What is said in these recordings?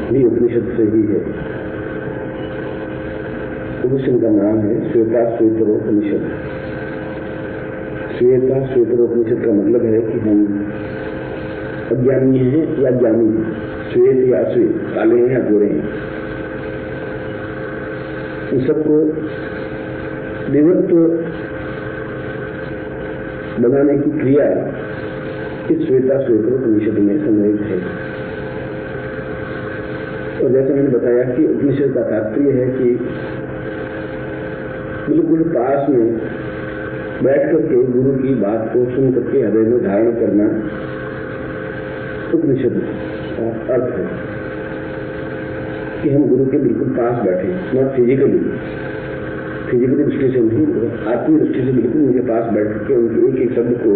भी उपनिषद से ही है। उपनिषद का नाम है श्वेता श्वेतरोपनिषद। श्वेता श्वेतरोपनिषद का मतलब है कि हम अज्ञानी हैं या ज्ञानी हैं, श्वेत या अश्वेत, काले हैं या गोरे हैं। इन सबको विभक्त बनाने की क्रिया इस श्वेता श्वेतरोपनिषद में संग्रहित है। और जैसे मैंने बताया कि उपनिषद का तात्पर्य है कि बिल्कुल पास में बैठ करके गुरु की बात को सुन करके हृदय में धारण करना उपनिषद का अर्थ है कि हम गुरु के बिल्कुल पास बैठे, नॉट फिजिकली दृष्टि से नहीं, आत्मीय दृष्टि से बिल्कुल उनके पास बैठ करके उनके एक एक शब्द को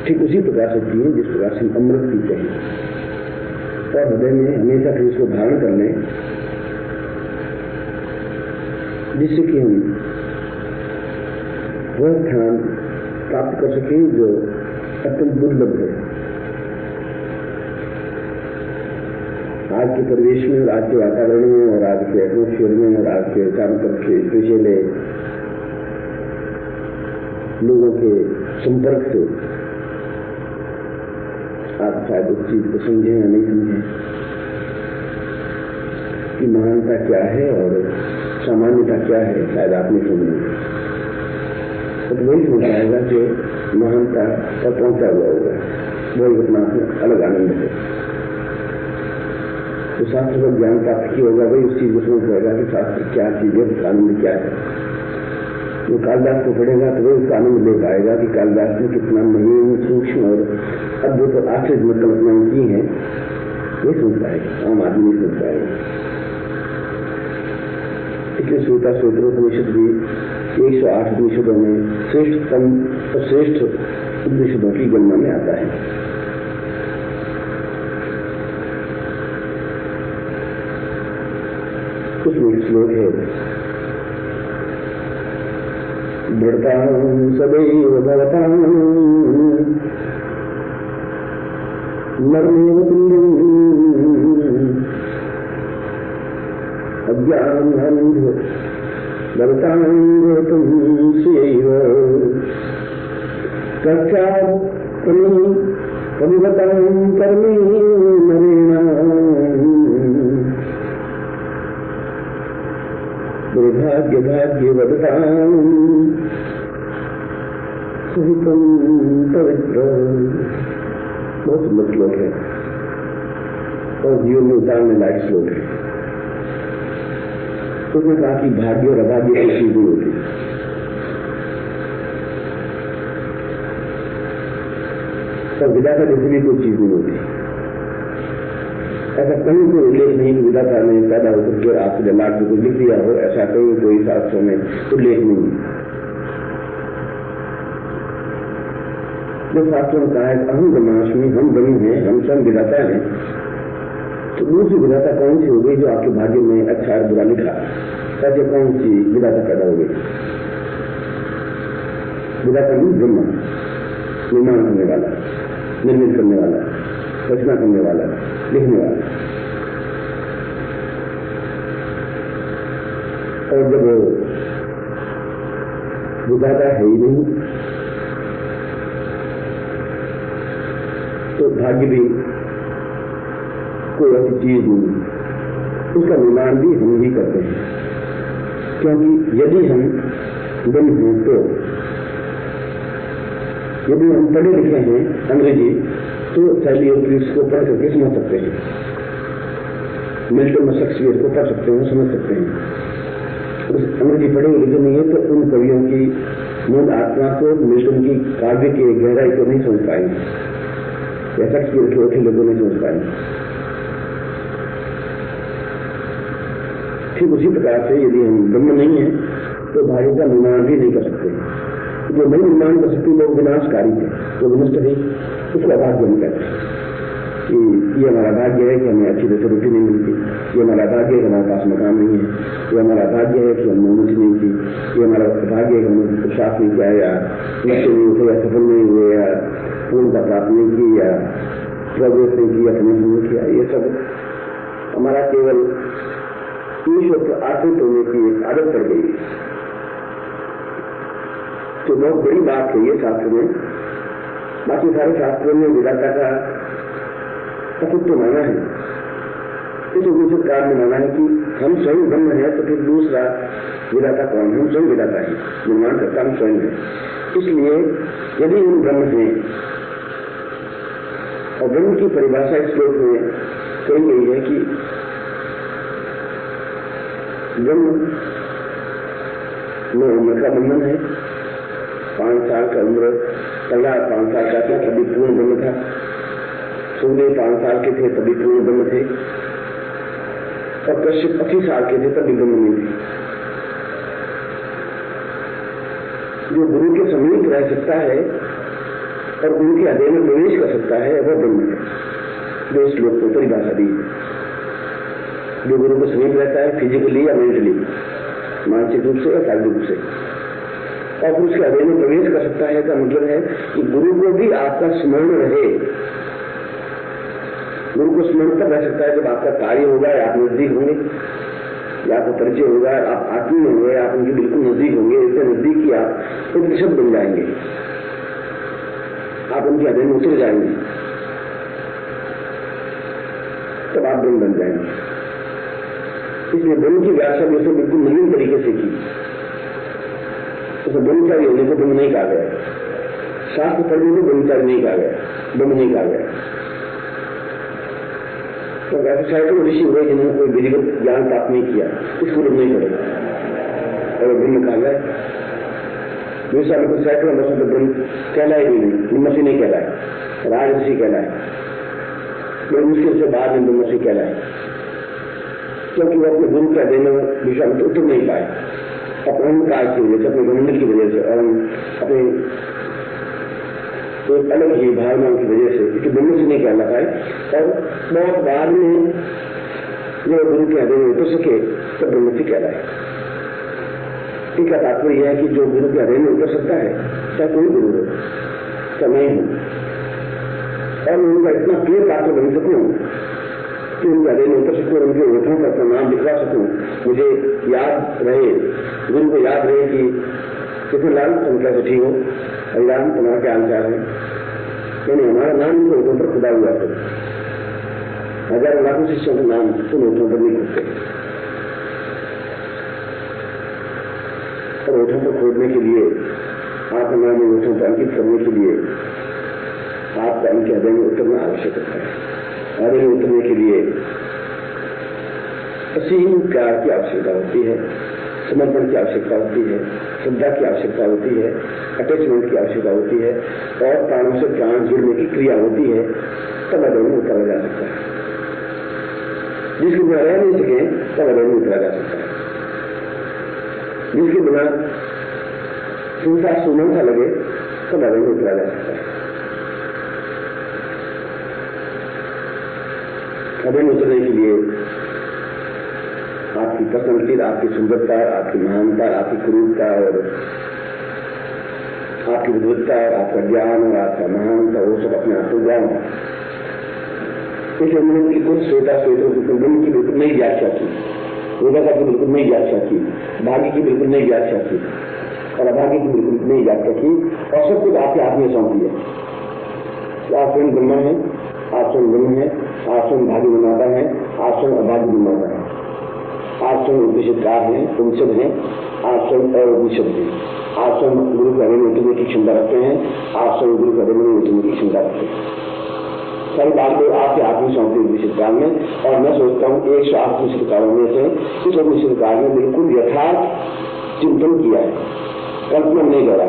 ठीक उसी प्रकार से पिए जिस प्रकार से हम अमृत पीते हैं, और हृदय में हमेशा फिर इसको धारण कर लें, जिससे कि हम वह ध्यान प्राप्त कर सकें जो अत्यंत दुर्लभ है। आज के परिवेश में और आज के वातावरण में और आज के एटमोस्फियर में और आज के चारों तरफ के स्पेशल लोगों के संपर्क से आप शायद उस चीज को समझें या नहीं समझें कि महानता क्या है और सामान्यता क्या है, शायद आप नहीं समझेंगे। तो वही समझ आएगा कि महानता पर पहुंचा हुआ होगा, वही अपना अलग आनंद है। तो शास्त्र को ज्ञान प्राप्त किया होगा, वही उस चीज को समझ पाएगा कि शास्त्र क्या चीज है, उसका आनंद क्या है। जो कालिदास को पढ़ेगा तो वही उसका आनंद ले पाएगा कि कालिदास ने कितना महीन, सूक्ष्म और अद्भुत और आश्चर्य कल्पनाएं की हैं, ये समझ पाएगा, आम आदमी नहीं समझ पाएगा। इसलिए श्वेता श्वेतरोपनिषद भी 108 उपनिषदों में श्रेष्ठतम और श्रेष्ठ उपनिषदों की गणना में आता है। उसमें एक श्लोक है, बढ़तां सदैव भवतां नरमेव तुल्यं अज्ञानान्ध बढ़तां गौतम सेव कक्षात् परिवतां कर्मे नरेण दुर्भाग्य भाग्य वदतां सहितं पवित्र। बहुत सुंदर श्लोक है और जीवन में उतारने लायक श्लोक है। उसने कहा कि भाग्य और अभाग्य की चीज नहीं होती। और विधाता जैसी भी कोई चीज नहीं होती। ऐसा कहीं कोई उल्लेख नहीं कि विधाता ने पैदा होकर के आपके दिमाग में कुछ लिख दिया हो, ऐसा कहीं कोई शास्त्रों में उल्लेख नहीं। जो शास्त्रों में कहा है अहम ब्रह्मास्मि, हम ब्रह्म हैं, हम स्वयं विधाता हैं, तो दूसरी विधाता कौन सी हो गई जो आपके भाग्य में अच्छा और बुरा लिखा? ऐसे कौन सी विधाता पैदा हो गई? विधाता नहीं, ब्रह्मा, निर्माण करने वाला, निर्मित करने वाला, रचना करने वाला, लिखने वाला। और जब विधाता है ही नहीं तो भाग्य भी कोई ऐसी चीज नहीं, उसका निर्माण भी हम ही करते हैं। क्योंकि यदि हम ब्रह्म हैं तो, यदि हम पढ़े लिखे हैं अंग्रेजी तो शैली और क्रिस को पढ़ करके समझ सकते हैं, मिल्टन और शेक्सपियर को पढ़ सकते हैं, समझ सकते हैं। अंग्रेजी पढ़े लिखे नहीं है तो उन कवियों की मूल आत्मा को, मिल्टन की काव्य की गहराई को नहीं समझ पाएंगे, या शेक्सपियर के वकीलों को नहीं समझ पाएंगे। ठीक उसी प्रकार से यदि हम ब्रह्म नहीं है तो भाग्य का निर्माण भी नहीं कर सकते। जो नहीं निर्माण कर सकते लोग विनाशकारी थे, तो विनष्ट है, उसको अभाग्य नहीं कहते कि ये हमारा भाग्य है कि हमें अच्छी तरह से रोटी नहीं मिलती, ये हमारा भाग्य है कि हमारे पास मकान नहीं है, ये हमारा भाग्य है कि हमने उन्नति नहीं की, ये हमारा भाग्य है कि हमने पुरुषार्थ नहीं किया, या नीचे नहीं उठे, या सफल नहीं हुए, या पूर्णता प्राप्त नहीं की, या प्रोग्रेस नहीं की, या प्रमोशन नहीं किया। ये सब हमारा केवल ईश्वर पर आश्रित होने की एक आदत पड़ गई, तो बहुत बड़ी बात है ये शास्त्र में। बाकी सारे शास्त्रों में विधाता का अस्तित्व माना है, इस उपनिषद काल में माना है कि हम स्वयं ब्रह्म है, तो फिर दूसरा विधाता कौन है? हम स्वयं विधाता है, निर्माण करता हम स्वयं है। इसलिए यदि हम ब्रह्म हैं, और ब्रह्म की परिभाषा इस श्लोक में कही गई है कि ब्रह्म में उम्र का बंधन है। 5 साल का उम्र, पहला 5 साल का था तभी पूर्ण ब्रह्म था, सूर्य 5 साल के थे तभी पूर्ण ब्रह्म थे, और कश्यप 25 साल के थे तभी ब्रह्म नहीं थे। जो गुरु के समीप रह सकता है और गुरु के हृदय में प्रवेश कर सकता है, वह ब्रह्म है, जो इस श्लोक को परिभाषा दी है। जो गुरु के समीप रहता है फिजिकली या मेंटली, मानसिक रूप से या शारीरिक रूप से, और फिर उसके हृदय में प्रवेश कर सकता है, का मतलब है कि गुरु को भी आपका स्मरण रहे। गुरु को स्मरण तब रह सकता है जब आपका कार्य होगा, आप नजदीक होंगे, या आपका परिचय होगा, आप आत्मीय होंगे, आप उनके बिल्कुल नजदीक होंगे, इतने नजदीक कि आप उपनिषद बन जाएंगे, आप उनके हृदय में उतर जाएंगे, तब आप ब्रह्म बन जाएंगे। इसलिए ब्रह्म की व्याख्या भी उसने बिल्कुल नवीन तरीके से की। तो ब्रह्मचारी होने को ब्रह्म नहीं कहा गया, शास्त्र पढ़ने को ब्रह्मचारी नहीं कहा गया, ब्रह्म नहीं कहा गया। तो ऐसे सैकड़ों ऋषि हुए जिन्होंने कोई विधिगत ज्ञान प्राप्त नहीं किया, इसको ब्रह्म नहीं पढ़े और ब्रह्म कहा गया। दूसरा में कुछ सैकड़ों वर्षों तक ब्रह्म कहलाए भी नहीं, ब्रह्मर्षि नहीं कहलाए, राजऋषि कहलाए, बड़ी मुश्किल से बाद में ब्रह्मर्षि कहलाए, क्योंकि वो अपने गुरु के हृदय में विश्वास उतर नहीं पाए, अपने अहंकार की वजह से, अपने घमंड की वजह से, और अपने एक अलग ही भावनाओं की वजह से, क्योंकि ब्रह्मर्षि नहीं कहला पाए। और बहुत बाद में जो गुरु के हृदय में उतर सके तो ब्रह्मर्षि कहलाए। इसका तात्पर्य यह है कि जो गुरु के हृदय में उतर सकता है, चाहे कोई गुरु हो, चाहे मैं हूं, और मैं उनका इतना प्रिय पात्र बन सकूं कि उनके हृदय में उतर सकूं, उनके होठों पर अपना नाम लिखवा सकूं, मुझे याद रहे, गुरु को याद रहे कि कितने लाल तुम कैसे ठीक हो, हरिराम तुम्हारा क्या अनुसार है, यानी हमारा नाम उनके होठों पर खुदा हुआ है। हजारों लाखों शिष्यों के नाम उन होठों पर नहीं खुदते, और होठों पर खोदने के लिए, आपका नाम होठों पर अंकित करने के लिए आपका उनके हृदय में उतरना आवश्यक होता है। हृदय में उतरने के लिए असीम प्यार की आवश्यकता होती है, समर्पण की आवश्यकता होती है, श्रद्धा की आवश्यकता होती है, अटैचमेंट की आवश्यकता होती है, और प्राणों से प्राण जुड़ने की क्रिया होती है, तब हृदय में उतरा जा सकता है। जिसके बिना रह नहीं सके तब हृदय में उतरा जा सकता है। जिसके बिना संसार सुना सा लगे तब हृदय में उतरा जा सकता है। हृदय में उतरने के लिए आपकी पर्सनलिटी, आपकी सुंदरता, आपकी महानता, आपकी क्रूरता, और आपकी विद्वत्ता, आपका ज्ञान और आपका महानता, वो सब अपने आप को ज्ञान है। इसलिए उन्होंने बिल्कुल श्वेता श्वेतों की ब्रह्म की बिल्कुल नई व्याख्या की, वेदांत की बिल्कुल नई व्याख्या की, भाग्य की बिल्कुल नई व्याख्या की, और अभाग्य की बिल्कुल नई व्याख्या की, और सब कुछ आपके हाथ में सौंप दिया। आप स्वयं ब्रह्म है, आप स्वयं ब्रह्म है, आप स्वयं भाग्य विमाता है, आप स्वयं अभाग्य विमाता है, आप स्वयं उपनिषदकार हैं, उपनिषद हैं, आप स्वयं और उपनिषद हैं, आप स्वयं गुरु के हृदय में उतरने की क्षमता रखते हैं, आप स्वयं गुरु के हृदय में उतरने की क्षमता रखते हैं। सारी बात लोग आपके हाथ में सौंपती उपनिषदकाल में, और मैं सोचता हूँ 108 उपनिषदकारों में से इस उपनिषदकाल में बिल्कुल यथार्थ चिंतन किया है, कल्पना नहीं करा।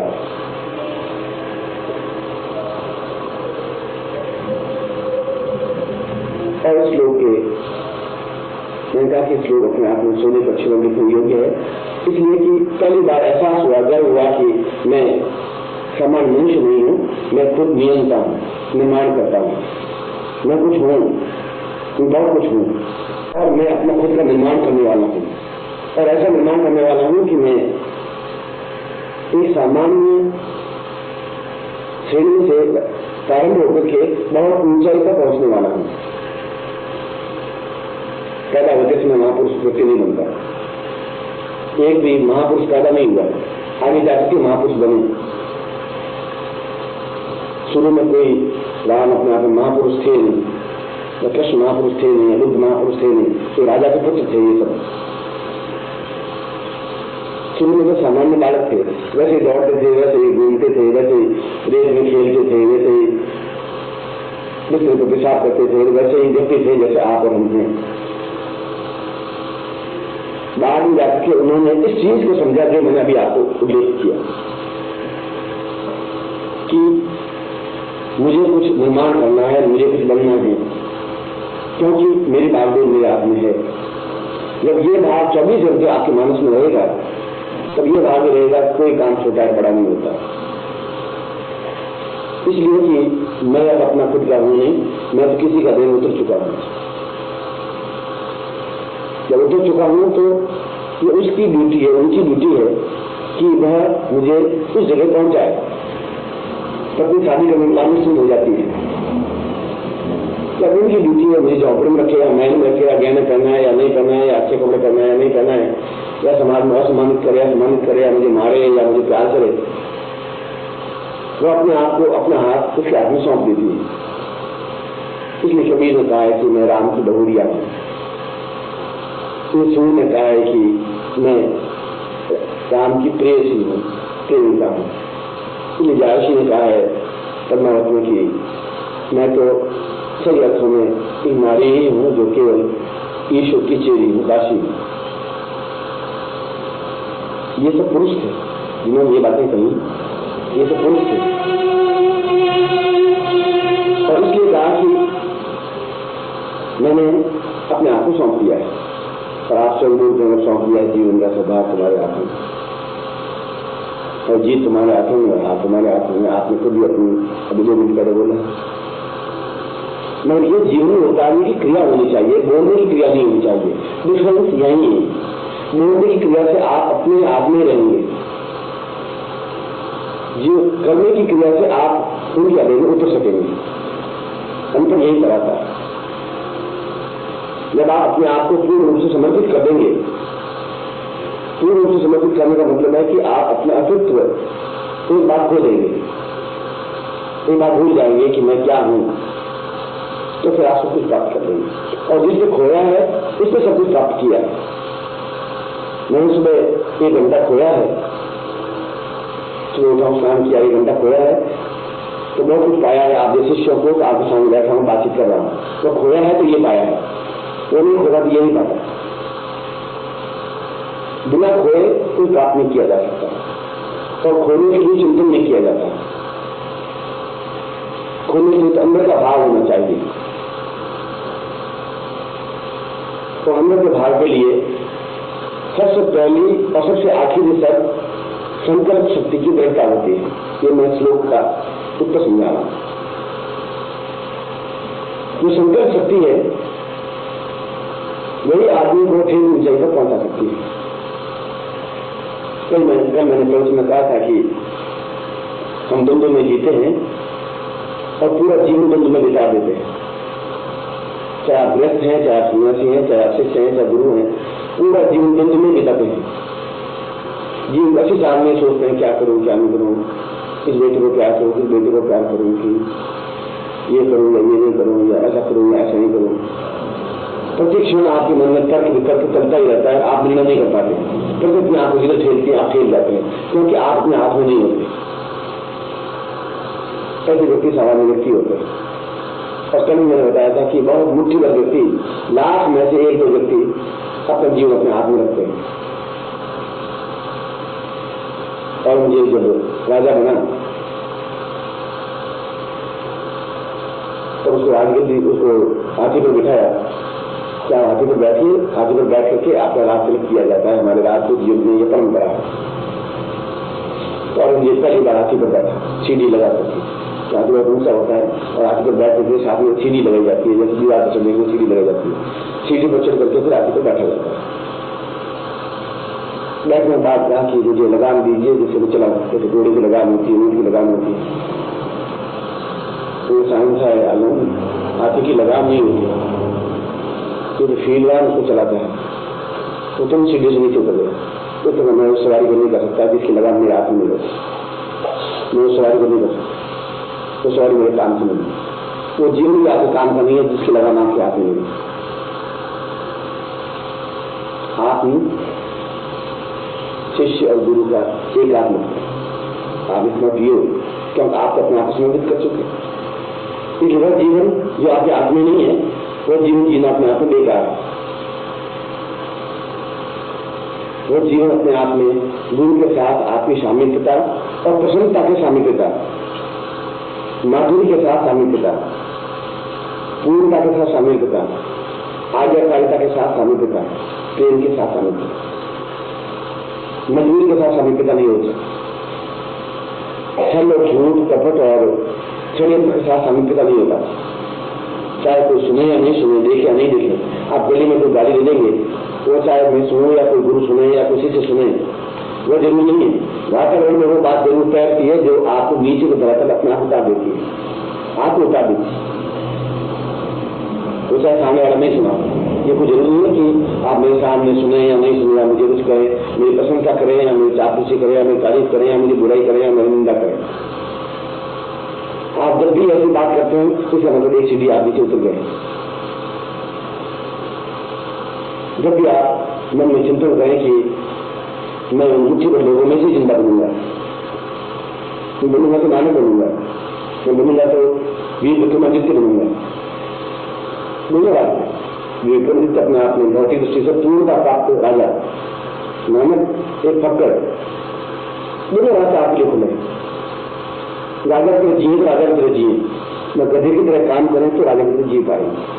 और इस श्लोक के मैंने कहा कि श्लोक अपने आप में सोने के अक्षरों में लिखने योग्य है, इसलिए कि पहली बार एहसास हुआ, गर्व हुआ कि मैं सामान्य मनुष्य नहीं हूं, मैं खुद नियंता हूं, निर्माण करता हूं, मैं कुछ हूं, बहुत कुछ हूं, और मैं अपना खुद का निर्माण करने वाला हूं, और ऐसा निर्माण करने वाला हूं कि मैं एक सामान्य श्रेणी से प्रारंभ होकर के बहुत ऊंचाई तक पहुंचने वाला हूं। पैदा होते समय महापुरुष व्यक्ति नहीं बनता, एक भी महापुरुष पैदा नहीं हुआ, आगे जाकर के महापुरुष बने। शुरू में कोई राम अपने आप में महापुरुष थे नहीं, या कृष्ण महापुरुष थे नहीं, या बुद्ध महापुरुष थे नहीं, तो राजा के पुत्र थे ये सब। शुरू में तो सामान्य बालक थे, वैसे ही दौड़ते थे, वैसे ही घूमते थे, वैसे ही रेत में खेलते थे, वैसे ही बिस्तर को पेशाब करते थे, वैसे ही देखते थे जैसे आप और हम हैं। बाद में जाकर के उन्होंने इस चीज को समझा जो मैंने अभी आपको उल्लेख किया कि मुझे कुछ निर्माण करना है, मुझे कुछ बनना है, क्योंकि मेरी भागदौड़ मेरे हाथ में है। जब ये भाव 24 घंटे आपके मानस में रहेगा तब ये भाव रहेगा कोई काम छोटा है बड़ा नहीं होता। इसलिए कि मैं अब अपना खुद का हूं नहीं, मैं तो किसी का देन उतर चुका हूं। जब उतर चुका हूं तो ये उसकी ड्यूटी है, उनकी ड्यूटी है कि वह मुझे उस जगह पहुंचाए। पत्नी शादी करने के बाद निश्चिंत हो जाती है, जब उनकी ड्यूटी है मुझे झोंपड़े में रखे या महल में रखे, या गहने पहना है या नहीं पहना है, या अच्छे कपड़े पहना है या नहीं पहना है, या समाज में असम्मानित करे या सम्मानित करे, या मुझे मारे या मुझे प्यार करे, वो अपने आप को अपना हाथ उसके हाथ में सौंप देती है। इसलिए कबीर ने कहा है कि मैं राम की बहुरिया हूं, सूर्य ने कहा है कि मैं राम की प्रेयसी हूं, प्रेमिका हूं। इसलिए जायसी ने कहा है पद्मावत में कि मैं तो सही अर्थों में एक नारी ही हूं जो केवल ईश्वर की चेरी हूं, दासी हूं। ये सब पुरुष थे जिन्होंने ये बातें कही, ये सब पुरुष थे। और इसलिए कहा कि मैंने अपने आप को सौंप दिया है, और आप सब लोग जो सौंप दिया है जीवन का स्वभाव तुम्हारे हाथ में, और जीत तुम्हारे हाथों में, और हाथ तुम्हारे हाथों में। आपने खुद भी अपनी अभी 2 मिनट पहले बोला, मगर ये जीवन में उतारने की क्रिया होनी चाहिए, बोलने की क्रिया नहीं होनी चाहिए। डिफरेंस यही है, बोलने की क्रिया से आप अपने आप में रहेंगे, जो करने की क्रिया से आप उनकी आगे में उतर सकेंगे। अंतर यही कराता है। जब आप अपने आप को पूर्ण रूप से समर्पित कर देंगे, पूर्ण रूप से समर्पित करने का मतलब है कि आप अपने अस्तित्व एक बात खो देंगे, एक बात भूल जाएंगे कि मैं क्या हूं, तो फिर आप सब कुछ प्राप्त कर देंगे। और जिसने खोया है उसने सब कुछ प्राप्त किया है। मैंने सुबह 1 घंटा खोया है, सुबह उठा स्नान किया, 1 घंटा खोया है, तो बहुत कुछ पाया है। आप जैसे शिष्यों को आपके सामने बैठा हूं, बातचीत कर रहा हूं, तो खोया है तो ये पाया है, वो नहीं खोया तो ये नहीं पाता। बिना खोए कोई प्राप्त नहीं किया जा सकता, और खोने के लिए चिंतन नहीं किया जाता। खोने के लिए तो अंदर का भाव होना चाहिए। तो अंदर के भाव के लिए सबसे पहली और सबसे आखिरी सब संकल्प शक्ति की दृढ़ता होती है। ये मैं श्लोक का उत्तर समझा रहा हूं। जो संकल्प शक्ति है वही आदमी को ठीक ऊंचाई तक पहुंचा सकती है। कल मैंने प्रवचन में कहा था कि हम द्वंद्व में जीते हैं और पूरा जीवन द्वंद्व में बिता देते हैं। चाहे आप गृहस्थ हैं, चाहे आप सन्यासी हैं, चाहे आप शिष्य हैं, चाहे गुरु हैं, पूरा जीवन द्वंद्व में बिताते हैं। जीवन अच्छी साल में सोचते हैं क्या करूं क्या नहीं करूं, इस बेटे को प्यार करूं, इस बेटे को प्यार करूं, कि ये करूं या ये नहीं करूं, या ऐसा करूं या ऐसा नहीं करूं। प्रत्येक क्षण आपके मन में तर्क वितर्क चलता ही रहता है, आप निर्णय नहीं कर पाते। प्रत्येक में आपको जिधर ठेलती है आप ठेल जाते हैं, क्योंकि आप अपने हाथ में नहीं होते। ऐसे व्यक्ति सामान्य व्यक्ति होते हैं। और कल मैंने बताया था कि बहुत मुट्ठी भर व्यक्ति, लाख में से 1-2 व्यक्ति अपना जीवन अपने हाथ में रखते हैं। और मुझे जब राजा बना तो उसको राजगद्दी, उसको हाथी पर बिठाया। क्या हाथी पर बैठिए, हाथी पर बैठ करके आपका राज तिलक किया जाता है। हमारे राजपूत युग में यह परंपरा है। तो औरंगजेब पहली बार हाथी पर बैठा, सीढ़ी लगा करके। हाथी पर ऊंचा होता है और हाथी पर बैठ करके साथ में सीढ़ी लगाई जाती है, जैसे दीवार पर चढ़ने की सीढ़ी लगाई जाती है। सीढ़ी पर चढ़ करके फिर हाथी पर बैठा जाता है। बैठने के बाद कहा कि मुझे लगाम दीजिए जिससे मैं चला, जैसे घोड़े की लगाम होती है, ऊँट की लगाम होती है। तो साइंस है आलम, हाथी की लगाम नहीं होती। तो फील्ड है उसको चलाता है, तो तुम सीढ़ी से नीचे उतर गए, तो मैं उस सवारी को नहीं कर सकता जिसकी लगाम मेरे हाथ में नहीं, मैं उस सवारी को नहीं कर सकता, तो सवारी मेरे काम से नहीं, वो जीवन भी आपके काम का नहीं है जिसकी लगाम आपके हाथ में नहीं। आप ही शिष्य और गुरु का एक आत्मा, आप इसमें पियो क्योंकि आप अपने आप समर्पित कर चुके। इसलिए वह जीवन जो आपके हाथ में नहीं है, वह जीवन जीना अपने आप में बेकार है। वह जीवन अपने आप में गुरु के साथ आपकी सामीप्यता और प्रसन्नता के सामीप्यता, माधुरी के साथ सामीप्यता, पूर्णता के साथ सामीप्यता, आज्ञाकारिता के साथ सामीप्यता, प्रेम के साथ सामीप्यता, मजबूरी के साथ सामीप्यता नहीं हो सकती। छल और झूठ, कपट और षड्यंत्र के साथ सामीप्यता नहीं होता। चाहे कोई सुने या नहीं सुने, देखे या नहीं देखे, आप गली में कोई गाली दे देंगे, वो चाहे मैं सुनूं या कोई गुरु सुने या किसी से सुने, वो जरूरी नहीं है। वातावरण में वो बात जरूर तैरती है जो आपको नीचे को धरातल अपने आप उतार देती है, आपको उतार देती है। वो चाहे सामने वाला नहीं सुना, ये कोई जरूरी नहीं है कि आप मेरे सामने सुने या नहीं सुने, या मुझे कुछ कहें, मेरी प्रशंसा करें या मेरी चापलूसी करें या मेरी तारीफ करें या मेरी बुराई करें या मेरी निंदा करें। आप जब भी ऐसी बात करते हैं इसका मतलब एक सीढ़ी आप नीचे उतर गए। जब भी आप मन में चिंतन करें कि मैं मुट्ठी भर लोगों में से जिंदा बनूंगा, मैं बनूंगा तो नानक बनूंगा, मैं बनूंगा तो वीर विक्रमादित्य बनूंगा, विक्रमादित्य अपने आप में भौतिक दृष्टि से पूर्णता प्राप्त राजा, नानक एक फक्कर, दोनों रास्ते आपके लिए खुले। राजा की तरह जिए तो राजा की तरह जिए, मैं गधे की तरह काम करें तो राजा की तरह जी पाएंगे।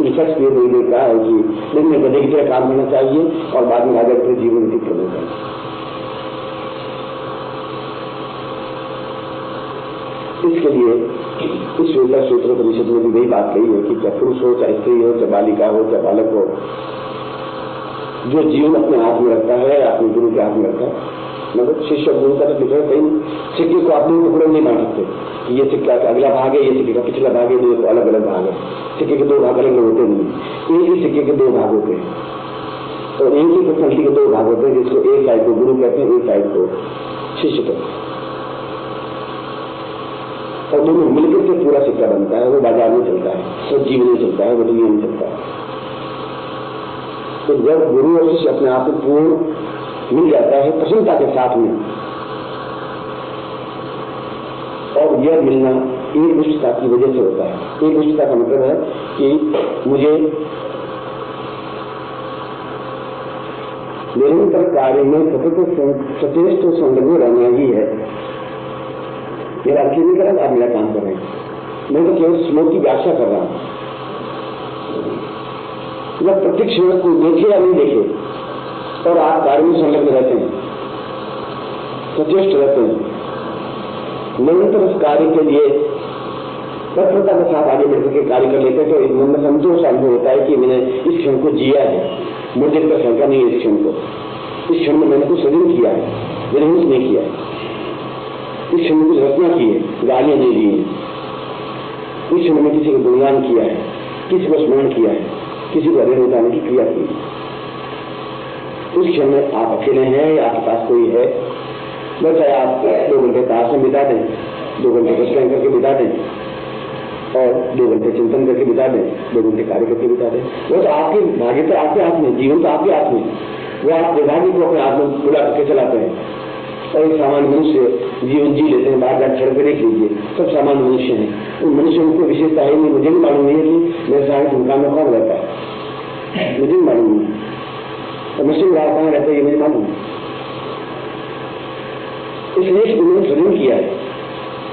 शेक्सपियर ने कहा है कि लेकिन गधे की तरह काम करना चाहिए और बाद में राजा की तरह जीवन व्यतीत करना चाहिए। इसके लिए इस वेदा सूत्र परिषद में भी वही बात कही है कि चाहे पुरुष हो, चाहे स्त्री हो, चाहे बालिका हो, चाहे बालक हो, जो जीवन अपने हाथ में रखता है, अपने गुरु के हाथ में रखता है, मतलब शिष्य गुरु का तो लिखा है कहीं, सिक्के को आप दो टुकड़े नहीं बांट सकते कि ये सिक्का का अगला भाग है, ये सिक्के का पिछला भाग है, दो अलग अलग भाग है। सिक्के के दो भाग अलग होते नहीं, एक ही सिक्के के दो भाग होते हैं और एक ही पर्सनैलिटी के दो भाग होते हैं, जिसको एक साइड को गुरु कहते हैं, एक साइड को शिष्य कहते हैं, और दोनों मिलकर के पूरा सिक्का बनता है। वो बाजार में चलता है, वो जीवन में चलता है, वो दुनिया में चलता है। तो जब गुरु और शिष्य अपने आप को पूर्ण मिल जाता है प्रसन्नता के साथ में, और यह मिलना एक निष्ठता की वजह से होता है। एक निष्ठता का मतलब है कि मुझे निरंतर कार्य में सचेष्ट संलग्न रहना ही है। मेरा अर्थ नहीं कर रहा आप मेरा काम कर रहे हैं, मैं तो केवल श्लोक की व्याख्या कर रहा हूं। जब प्रत्यक्ष को देखे या नहीं देखे और आप कार्य में संलग्न रहते हैं, सचेष्ट रहते हैं, निरंतर उस कार्य के लिए तत्परता के साथ आगे बढ़ के कार्य कर लेते हैं, तो एक मन में संतोष अनुभव होता है कि मैंने इस क्षण को जिया है, मुझे इतना शंका नहीं है इस क्षण को, इस क्षण में मैंने कुछ सृजन किया है, मैंने कुछ नहीं किया है, इस क्षण में कुछ रचना की है, गालियां नहीं दी है, इस क्षण में किसी को गुणगान किया है, किसी को स्मरण किया है, किसी को हृदय उतारने की क्रिया की। उस क्षण में आप अकेले हैं या आपके पास कोई है, बस आप 2 घंटे ताश में बिता दें, 2 घंटे पुस्तक करके बिता दें और 2 घंटे चिंतन करके बिता दें, 2 घंटे कार्य करके बिता दें। वो तो आपके भाग्य तो आपके हाथ में, जीवन तो आपके हाथ में, वो आप विभाग्य को अपने हाथ में बुला करके चलाते हैं। और एक सामान्य मनुष्य जीवन जी लेते हैं, बाहर जाकर सड़क पर देख लीजिए, सब सामान्य मनुष्य हैं। उन मनुष्यों को विशेषता है नहीं, मुझे भी मालूम नहीं है कि मेरे साथ उनका में कौन रहता है, मुझे भी मालूम नहीं, और मुस्लिम राह कहाँ रहता है ये मुझे मालूम है। इसलिए उन्होंने सृजन किया है,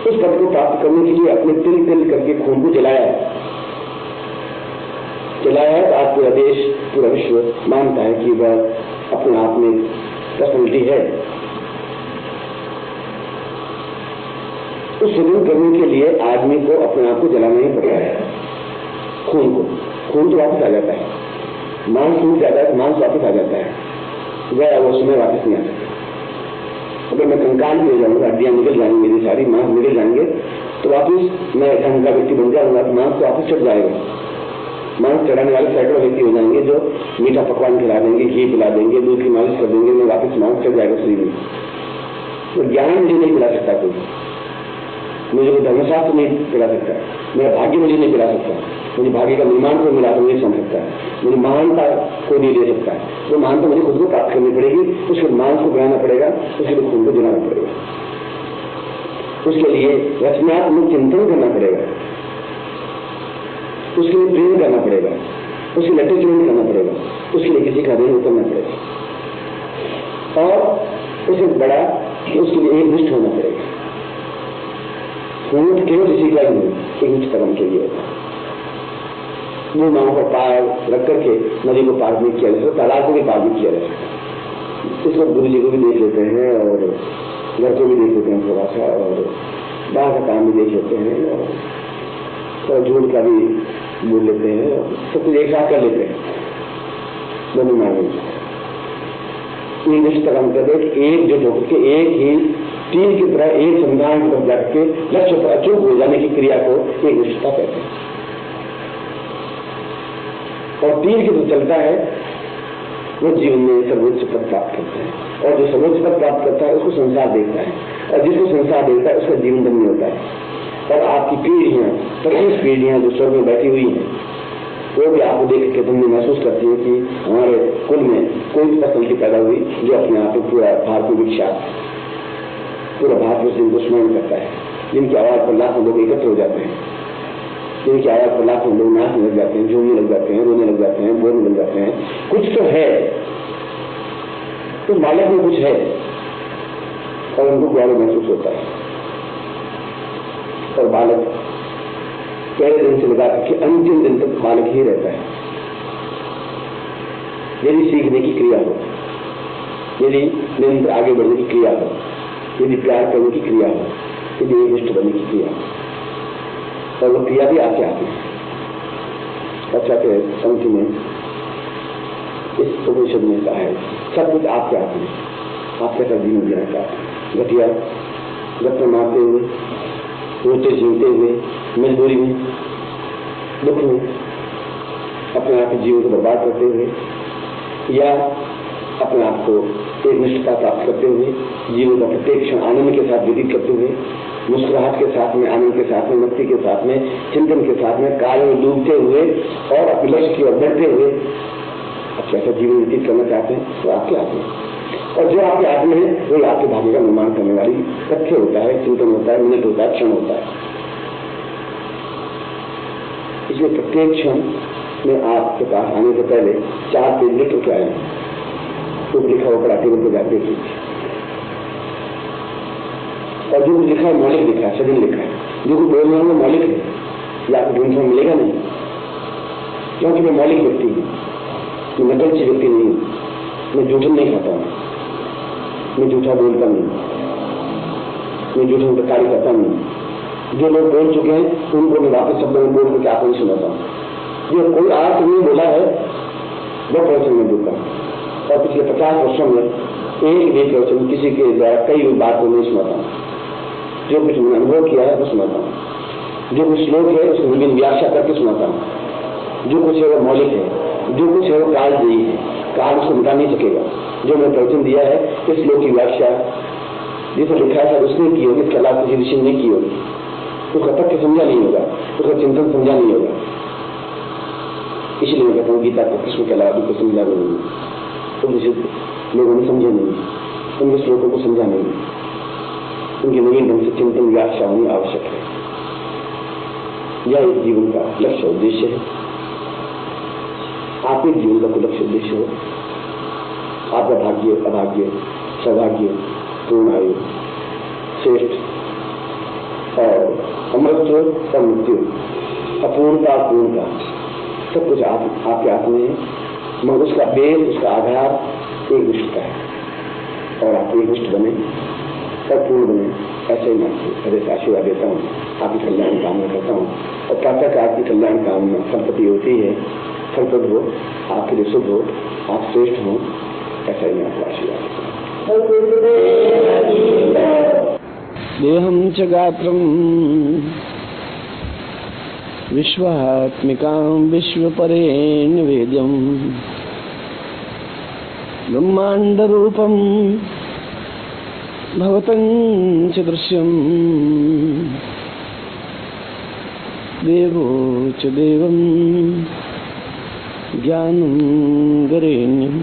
उस पद को प्राप्त करने के लिए अपने तिल तिल करके खून को जलाया है। तो आज पूरा देश, पूरा विश्व मानता है कि वह अपने आप में पर्सनैलिटी है। उस सृजन करने के लिए आदमी को अपने आप को जलाना ही पड़ता है, खून को। खून तो वापस आ जाता है, मांस टूट जाता है, मांस वापस आ जाता है, गया वो समय वापस नहीं आ सकता। अगर मैं कंकाल भी हो जाऊंगा, हड्डियां निकल जाएंगी, मेरी सारी मांस निकल जाएंगे, तो वापस मैं ढंग का व्यक्ति बन जाऊंगा, तो मांस तो वापस चढ़ जाएगा। मांस चढ़ाने वाले सैकड़ों व्यक्ति हो जाएंगे जो मीठा पकवान खिला देंगे, घी पिला देंगे, दूध की मालिश कर देंगे, मैं वापस मांस चढ़ जाएगा शरीर में। तो ज्ञान मुझे नहीं पिला सकता कोई, मुझे कोई धर्मशास्त्र नहीं पिला सकता, मेरा भाग्य मुझे नहीं पिला सकता, मुझे भाग्य का निर्माण को मिला तो नहीं समझ सकता है, मुझे महानता को नहीं दे सकता है। वो महानता मुझे खुद को प्राप्त करनी पड़ेगी, उसके मांस को बनाना पड़ेगा, उसके लिए खून को जलाना पड़ेगा, उसके लिए रचनात्मक चिंतन करना पड़ेगा, उसके लिए प्रेम करना पड़ेगा, उसके लिए अटैचमेंट करना पड़ेगा, उसके लिए किसी का ऋण उतरना पड़ेगा, और उसे बड़ा कि उसके लिए एकनिष्ठ होना पड़ेगा। होना तो केवल इसी का ही नहीं, एकनिष्ठ कर्म के लिए होता है। वो नाव पर पार रख करके नदी को पार नहीं किया जा सकता, तालाब को भी पार नहीं किया जा सकता। इस वक्त गुरु जी को भी देख लेते हैं और घर को भी देख लेते हैं थोड़ा सा, और बाहर का काम भी देख लेते हैं, और झूठ का भी बोल लेते हैं, सब कुछ एक साथ कर लेते हैं दोनों मांगे। निष्ठ कर्म कर एकजुट होकर के एक ही टीम की तरह एक संविधान की तरफ जाकर लक्ष्य पर अचूक हो जाने की क्रिया को एक निष्ठता कहते हैं। और तीर की जो चलता है वो जीवन में सर्वोच्च पद प्राप्त करता है, और जो सर्वोच्च पद प्राप्त करता है उसको संसार देखता है, और जिसको संसार देखता है उसका जीवन धन्य होता है। और आपकी पीढ़ियां, 25 पीढ़ियां जो स्वर्ग में बैठी हुई हैं, वो भी आपको देख के तुमने महसूस करती है कि हमारे कुल में कोई पर्सनलिटी पैदा हुई जो अपने आप में पूरा भारत में विख्यात, पूरा भारत में जिनको स्मरण करता है, जिनकी आवाज पर लाखों लोग एकत्र हो जाते हैं, जिनकी आवाज पर लाखों लोग नाचने लग जाते हैं, झूमने लग जाते हैं, रोने लग जाते हैं, बोलने लग जाते हैं। कुछ तो है, तो बालक में कुछ है और उनको गौरव महसूस होता है। और बालक पहले दिन से लगा कि अंतिम दिन तक बालक ही रहता है। यदि सीखने की क्रिया हो, यदि निरंतर आगे बढ़ने की क्रिया हो, यदि प्यार करने की क्रिया हो, यदि एकनिष्ठ बनने की क्रिया हो, और वो क्रिया भी आपके हाथ में। अच्छा के पंक्ति में इस उपनिषद में कहा है सब कुछ आपके हाथ में, आप कैसा जीवन जीना चाहते हैं। घटिया गप्पे मारते हुए, रोते झीलते हुए, मजबूरी में, दुख में, अपने आप के जीवन को बर्बाद करते हुए, या अपने आप को एक निष्ठता प्राप्त करते हुए, जीवन का प्रत्येक क्षण आनंद के साथ व्यतीत करते हुए, मुस्कुराहट के साथ में, आनंद के साथ में, मुक्ति के साथ में, चिंतन के साथ में, कार्य में डूबते हुए और अपने लक्ष्य की ओर बढ़ते हुए आप कैसा जीवन व्यतीत करना चाहते हैं तो आपके हाथ में। और जो आपके हाथ में है वही आपके भाग्य का निर्माण करने वाली तथ्य होता है, चिंतन होता है, मिनट होता है, क्षण होता है। इसलिए प्रत्येक क्षण में आपके पास आने से पहले 4 पेज लिख के आए, तो लिखा हुआ टेबल पर जाके देखिए, और जो लिखा है मौलिक लिखा है, सजन लिखा है, जो कुछ बोलना है वो मौलिक है, या आपको ग्रंथों में मिलेगा नहीं, क्योंकि मैं मौलिक व्यक्ति हूँ, मैं नकलची व्यक्ति नहीं हूँ, मैं झूठन नहीं खाता हूँ, मैं झूठा बोलता नहीं, मैं झूठन का कार्य करता नहीं। जो लोग बोल चुके हैं उनको मैं वापस शब्दों में बोल करके आपको नहीं सुनाता हूँ। जो कोई आज नहीं बोला है वो प्रवचन में दूंगा, और पिछले 50 वर्षों में एक भी प्रवचन किसी के द्वारा कई बात को नहीं सुनाता हूँ। जो कुछ मैंने अनुभव किया है वो सुनाता हूँ, जो कुछ श्लोक है उसको विभिन्न व्याख्या करके सुनाता हूँ। जो कुछ है वो मौलिक है, जो कुछ है वो कालजयी है, काल उसको मिटा नहीं सकेगा। जो मैंने प्रवचन दिया है इस श्लोक की व्याख्या जिसे लिखा है उसने की होगी, इसके अलावा किसी ऋषि ने की होगी, उसका तथ्य समझा नहीं होगा, उसका चिंतन समझा नहीं होगा। इसलिए मैं कहता हूँ गीता को कृष्ण के अलावा को समझा नहीं, तो जिसे लोगों ने समझा नहीं, उनके श्लोकों को समझा नहीं, उनके नवीन ढंग से चिंतन व्याख्या होनी आवश्यक है। यह एक जीवन का लक्ष्य उद्देश्य है। आपके जीवन का कोई लक्ष्य उद्देश्य हो, आपका भाग्य, अभाग्य, सौभाग्य, पूर्ण आयु, श्रेष्ठ और अमृत और मृत्यु, अपूर्णता, पूर्णता, सब कुछ आपके हाथ में है। मगर उसका बेस, उसका आधार एक निष्ठता है, और आप एक निष्ठ बने और पूर्ण बने, ऐसे ही मैं हृदय आशीर्वाद देता हूँ। आपकी कल्याण कामना करता हूँ, और तब तक आपकी कल्याण कामना संपत्ति होती है, फलप्रद हो, आपके लिए शुभ हो, आप श्रेष्ठ हो, ऐसा ही मैं आपको आशीर्वाद देता हूँ। देहं च गात्रं विश्वात्मिकां विश्वपरेण वेद्यं ब्रह्माण्डरूपं भवतं च दृश्यं देवो च देवं ज्ञानं वरेण्यम्।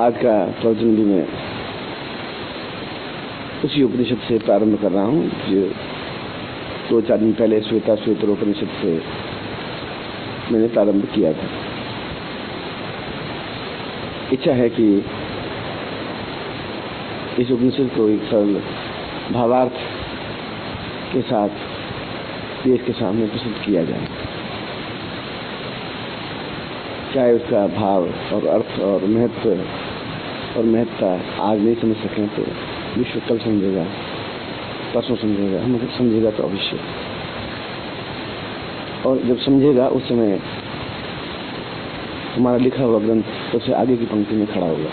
आज का प्रवचन भी मैं उसी उपनिषद से प्रारंभ कर रहा हूँ जो 2-4 दिन पहले श्वेता श्वेतरोपनिषद से मैंने प्रारंभ किया था। इच्छा है कि इस उपनिषद को एक सरल भावार्थ के साथ देश के सामने प्रस्तुत किया जाए, चाहे उसका भाव और अर्थ और महत्व और महत्ता आज नहीं समझ सकें तो विश्व कल समझेगा, परसों समझेगा, हम समझेगा तो अवश्य, और जब समझेगा उस समय हमारा लिखा हुआ ग्रंथ सबसे आगे की पंक्ति में खड़ा होगा।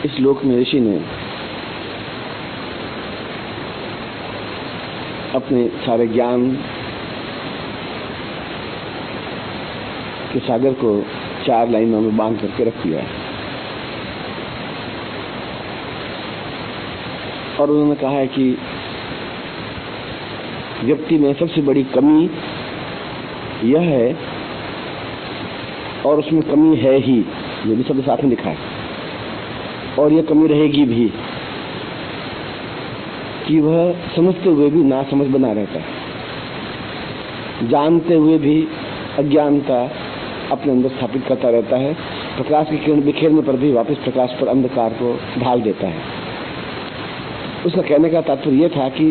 इस लोक में ऋषि ने अपने सारे ज्ञान के सागर को 4 लाइनों में बांध करके रख दिया है और उन्होंने कहा है कि व्यक्ति में सबसे बड़ी कमी यह है, और उसमें कमी है ही, ये भी सब साथ में लिखा है, और यह कमी रहेगी भी, कि वह समझते हुए भी ना समझ बना रहता है, जानते हुए भी अज्ञानता अपने अंदर स्थापित करता रहता है, प्रकाश की किरण बिखेरने पर भी वापस प्रकाश पर अंधकार को ढाल देता है। उसका कहने का तात्पर्य यह था कि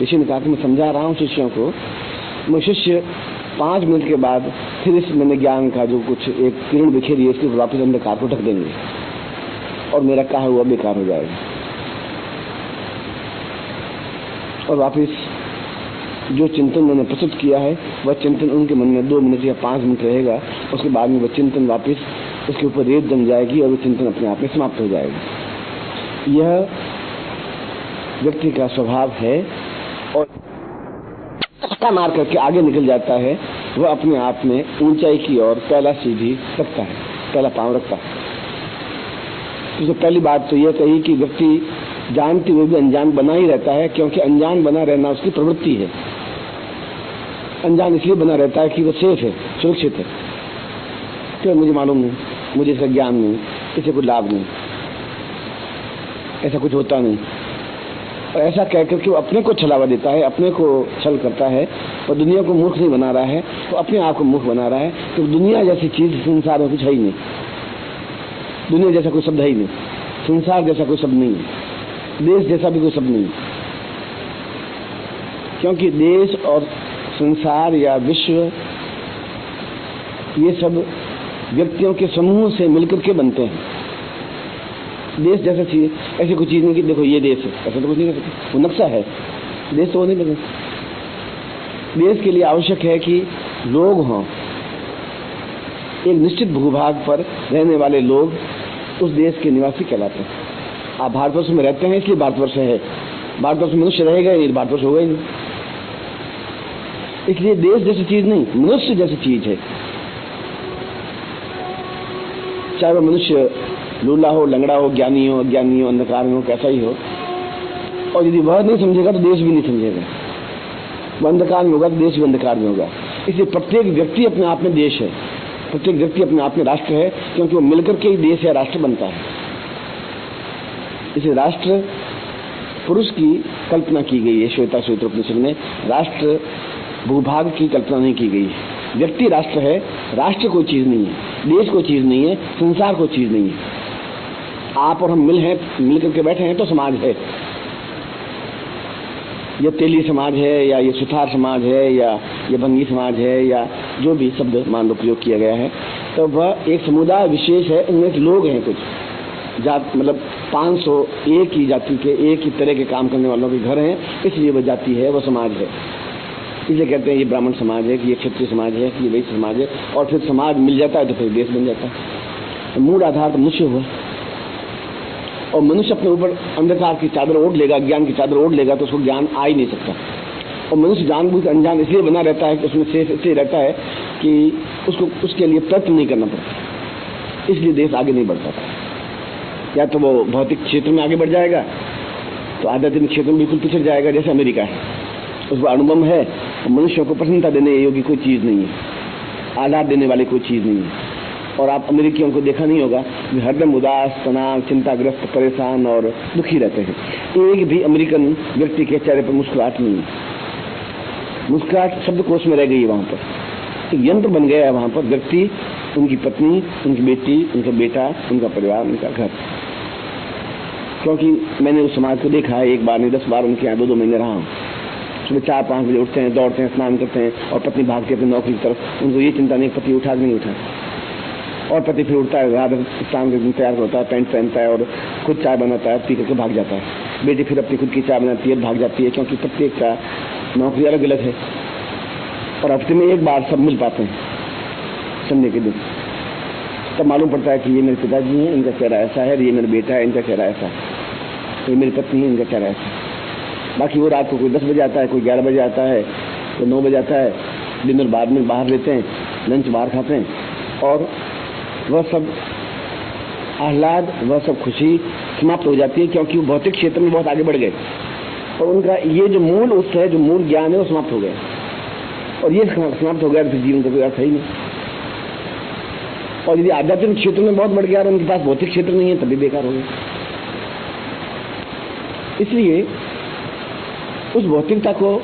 ऋषि ने कहा कि मैं समझा रहा हूँ शिष्यों को, मैं शिष्य 5 मिनट के बाद फिर इस मैंने ज्ञान का जो कुछ एक किरण बिखेरी है इसके वापस अंधकार को ढक देंगे और मेरा कहा हुआ बेकार हो जाएगा, और वापस जो चिंतन मैंने प्रस्तुत किया है वह चिंतन उनके मन में 2 मिनट या 5 मिनट रहेगा, उसके बाद में वह चिंतन वापस उसके ऊपर रेत जम जाएगी और वह चिंतन अपने आप में समाप्त हो जाएगा। यह व्यक्ति का स्वभाव है, और धक्का मार करके आगे निकल जाता है, वह अपने आप में ऊंचाई की ओर पहला सीढ़ी रखता है, पहला पांव रखता है। तो पहली बात तो यह कही कि व्यक्ति जानते हुए भी अनजान बना ही रहता है, क्योंकि अनजान बना रहना उसकी प्रवृत्ति है। अनजान इसलिए बना रहता है कि वो सेफ है, सुरक्षित है, तो मुझे मालूम नहीं, मुझे इसका ज्ञान नहीं, इससे कोई लाभ नहीं, ऐसा कुछ होता नहीं, और ऐसा कहकर के वो अपने को छलावा देता है, अपने को छल करता है और दुनिया को मूर्ख नहीं बना रहा है, तो अपने आप को मूर्ख बना रहा है। तो दुनिया जैसी चीज संसार में कुछ है ही नहीं, दुनिया जैसा कोई शब्द है ही नहीं, संसार जैसा कोई शब्द नहीं है, देश जैसा भी कोई शब्द नहीं, क्योंकि देश और संसार या विश्व ये सब व्यक्तियों के समूह से मिलकर के बनते हैं। देश जैसा चीज ऐसी कोई चीज नहीं कि देखो ये देश है, ऐसा तो कुछ नहीं कर सकते, वो नक्शा है, देश तो वो नहीं बने। देश के लिए आवश्यक है कि लोग हों, एक निश्चित भूभाग पर रहने वाले लोग उस देश के निवासी कहलाते हैं। आप भारतवर्ष में रहते हैं इसलिए भारतवर्ष है, भारतवर्ष में मनुष्य रहेगा ये भारतवर्ष होगा ही नहीं, इसलिए देश जैसी चीज नहीं, मनुष्य जैसी चीज है। चाहे वह मनुष्य लूला हो, लंगड़ा हो, ज्ञानी हो, अज्ञानी हो, अंधकार में हो, कैसा ही हो, और यदि वह नहीं समझेगा तो देश भी नहीं समझेगा। वह अंधकार में होगा तो देश भी अंधकार में होगा। इसलिए प्रत्येक व्यक्ति अपने आप में देश है, प्रत्येक व्यक्ति अपने आप में राष्ट्र है, क्योंकि वो मिलकर के ही देश या राष्ट्र बनता है। इसे राष्ट्र पुरुष की कल्पना की गई है, श्वेता श्वेतरोपनिषद में राष्ट्र भूभाग की कल्पना नहीं की गई है। व्यक्ति राष्ट्र है, राष्ट्र कोई चीज नहीं है, देश कोई चीज नहीं है, संसार कोई चीज नहीं है। आप और हम मिल करके बैठे हैं तो समाज है। ये तेली समाज है या ये सुथार समाज है या ये भंगी समाज है या जो भी शब्द मान लो प्रयोग किया गया है, तो वह एक समुदाय विशेष है। इनमें लोग हैं कुछ जात, मतलब 500 एक ही जाति के एक ही तरह के काम करने वालों के घर हैं, इसलिए वह जाति है, वह समाज है। इसलिए कहते हैं ये ब्राह्मण समाज है कि ये क्षत्रिय समाज है कि ये वैश्य समाज है, और फिर समाज मिल जाता है तो फिर देश बन जाता है। तो मूल आधार तो मनुष्य हुआ। और मनुष्य अपने ऊपर अंधकार की चादर ओढ़ लेगा, ज्ञान की चादर ओढ़ लेगा, तो उसको ज्ञान आ ही नहीं सकता। और मनुष्य जानबूझ अनजान इसलिए बना रहता है कि उसमें सेफ इसलिए रहता है कि उसको उसके लिए प्रयत्न नहीं करना पड़ता, इसलिए देश आगे नहीं बढ़ पाता। या तो वो भौतिक क्षेत्र में आगे बढ़ जाएगा तो आध्यात्मिक क्षेत्र में बिल्कुल पिछड़ जाएगा, जैसे अमेरिका है, उस पर अणुबम है, मनुष्यों को प्रसन्नता देने योग्य कोई चीज़ नहीं है, आह्लाद देने वाली कोई चीज़ नहीं है। और आप अमेरिकियों को देखा नहीं होगा, वे हरदम उदास, तनाव, चिंताग्रस्त, परेशान और दुखी रहते हैं। एक भी अमेरिकन व्यक्ति के चेहरे पर मुस्कुराहट नहीं है। मुस्कुराहट शब्दकोश में रह गई है वहाँ पर, एक यंत्र बन गया है वहाँ पर। व्यक्ति, उनकी पत्नी, उनकी बेटी, उनका बेटा, उनका परिवार, उनका घर। क्योंकि मैंने उस समाज को देखा है, एक बार नहीं 10 बार उनके यहाँ 2-2 महीने रहा हूँ। सुबह 4-5 बजे उठते हैं, दौड़ते हैं, स्नान करते हैं और पत्नी भागती है अपनी नौकरी की तरफ। उनको ये चिंता नहीं पति उठा कि नहीं उठा, और पति फिर उठता है, रात स्नान करके तैयार होता है, पैंट पहनता है और खुद चाय बनाता है, पी करके भाग जाता है। बेटी फिर अपनी खुद की चाय बनाती है, भाग जाती है, क्योंकि प्रत्येक का नौकरी अलग अलग है। और हफ्ते में एक बार सब मिल पाते हैं संडे के दिन, तब मालूम पड़ता है कि ये मेरे पिताजी हैं, इनका चेहरा ऐसा है, ये मेरा बेटा है, इनका चेहरा ऐसा है, ये मेरी पत्नी है, इनका चेहरा ऐसा है। बाकी वो रात को कोई 10 बजे आता है, कोई 11 बजे आता है, कोई 9 बजे आता है, डिनर बाद में बाहर लेते हैं, लंच बाहर खाते हैं, और वह सब आह्लाद, वह सब खुशी समाप्त हो जाती है, क्योंकि वो भौतिक क्षेत्र में बहुत आगे बढ़ गए और उनका ये जो मूल उत्स है, जो मूल ज्ञान है, वो समाप्त हो गया। और ये समाप्त हो गया तो फिर जीवन का कोई अर्थ है ही नहीं। और यदि आध्यात्मिक क्षेत्र में बहुत बढ़ गया और उनके पास भौतिक क्षेत्र नहीं है, तभी बेकार हो गया। इसलिए उस भौतिकता को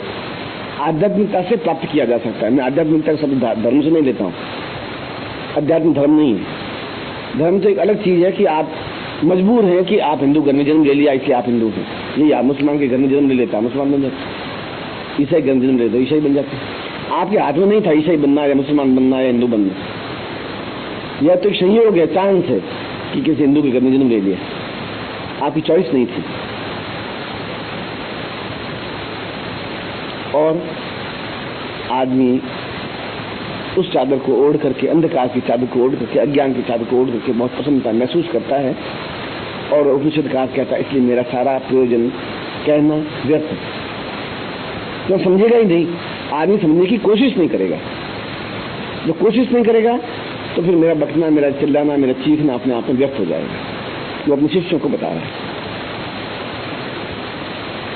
आध्यात्मिकता से प्राप्त किया जा सकता है। मैं आध्यात्मिकता का शब्द धर्म से नहीं लेता हूँ, अध्यात्म धर्म नहीं है। धर्म तो एक अलग चीज है कि आप मजबूर हैं कि आप हिंदू घर में जन्म ले लिया इसलिए आप हिंदू हैं, यही आप मुसलमान के घर में जन्म ले लेता, मुसलमान बन जाते, ईसाई घर में जन्म लेता, ईसाई बन जाते। आपके हाथ में नहीं था ईसाई बनना या मुसलमान बनना या हिंदू बनना, यह तो एक संयोग है, चांस है कि किसी हिंदू के घर में जन्म ले लिया, आपकी चॉइस नहीं थी। और आदमी उस चादर को ओढ़ करके, अंधकार की चादर को ओढ़ करके, अज्ञान की चादर को ओढ़ करके बहुत प्रसन्नता महसूस करता है। और उपनिषद का कहता है इसलिए मेरा सारा प्रयोजन कहना व्यर्थ है, तो समझेगा ही नहीं, आदमी समझने की कोशिश नहीं करेगा। जो कोशिश नहीं करेगा तो फिर मेरा बकना, मेरा चिल्लाना, मेरा चीखना अपने आप में व्यर्थ हो जाएगा। वो अपने शिष्यों को बता रहा है।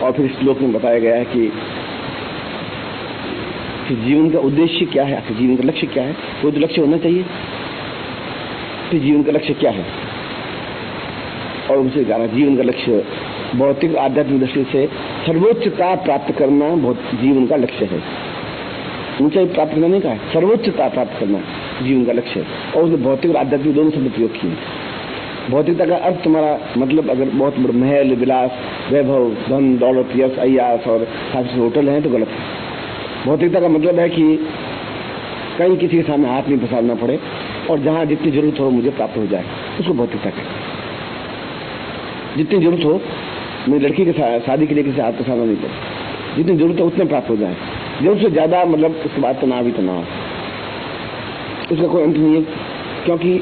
और फिर इस श्लोक में बताया गया है कि जीवन का उद्देश्य क्या है, आखिर जीवन का लक्ष्य क्या है। कोई तो लक्ष्य होना चाहिए, फिर जीवन का लक्ष्य क्या है। और उनसे कहा जीवन का लक्ष्य भौतिक आध्यात्मिक दृष्टि से सर्वोच्चता प्राप्त करना जीवन का लक्ष्य है। ऊंचाई प्राप्त करना नहीं कहा है, सर्वोच्चता प्राप्त करना जीवन का लक्ष्य है। और उसने भौतिक और आध्यात्मिक दोनों शब्द प्रयोग किए। भौतिकता का अर्थ तुम्हारा मतलब अगर बहुत बड़ा महल, विलास, वैभव, धन, दौलत, यश, अय्यास और साथ होटल है तो गलत है। भौतिकता का मतलब है कि कहीं किसी के सामने हाथ नहीं फंसाना पड़े और जहां जितनी जरूरत हो मुझे प्राप्त हो जाए, उसको भौतिकता कहते हैं। जितनी जरूरत हो, मेरी लड़की के शादी के लिए किसी हाथ फंसाना नहीं पड़े, जितनी जरूरत है उतने प्राप्त हो जाए। जरूरत से ज्यादा मतलब उसके बाद तनाव ही तनाव, उसका कोई अंत नहीं है। क्योंकि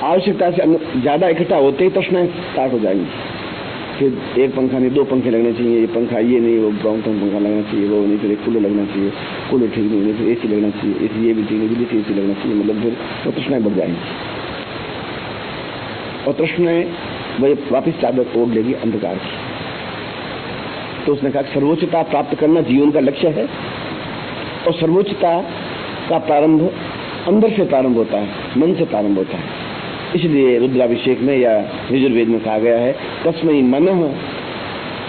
आवश्यकता से ज्यादा इकट्ठा होते ही तृष्णाएं स्टार्ट हो जाएंगी। फिर एक पंखा नहीं 2 पंखे लगने चाहिए, ये पंखा ये नहीं, वो ब्राउन पंखा लगना चाहिए, वो नहीं, फिर एक कूलर लगना चाहिए, कूलर ठीक नहीं, फिर एसी लगना चाहिए, एसी ये भी ठीक नहीं, फिर एसी लगना चाहिए। मतलब फिर वो तृष्णाएं बढ़ जाएंगी और तृष्णाएं वही वापिस चादर ओढ़ लेगी अंधकार की। तो उसने कहा सर्वोच्चता प्राप्त करना जीवन का लक्ष्य है और सर्वोच्चता का प्रारंभ अंदर से प्रारंभ होता है, मन से प्रारंभ होता है। इसलिए रुद्राभिषेक में या यजुर्वेद में कहा गया है तस्मै मनः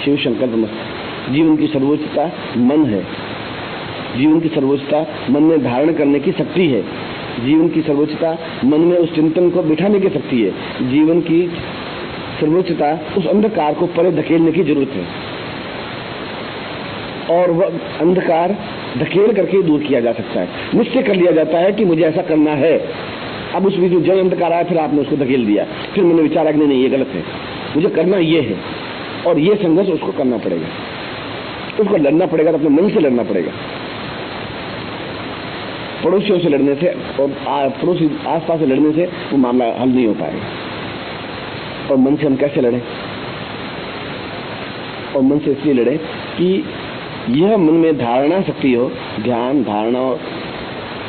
शिव संकल्पमस्तु। जीवन की सर्वोच्चता मन है, जीवन की सर्वोच्चता मन में धारण करने की शक्ति है, जीवन की सर्वोच्चता मन में उस चिंतन को बिठाने की शक्ति है, जीवन की सर्वोच्चता उस अंधकार को परे धकेलने की जरूरत है। और वह अंधकार धकेल करके दूर किया जा सकता है। निश्चय कर लिया जाता है कि मुझे ऐसा करना है। अब उस बीच में जब अंधकार आया फिर आपने उसको धकेल दिया, फिर मैंने विचारा कि नहीं ये गलत है, मुझे करना ये है। और ये संघर्ष उसको करना पड़ेगा, उसको लड़ना पड़ेगा, तो अपने मन से लड़ना पड़ेगा। पड़ोसियों से लड़ने से और पड़ोसी आसपास से लड़ने से वो मामला हल नहीं हो पाएगा। और मन से हम कैसे लड़ें? और मन से इसलिए लड़े कि यह मन में धारणा शक्ति हो, ध्यान, धारणा और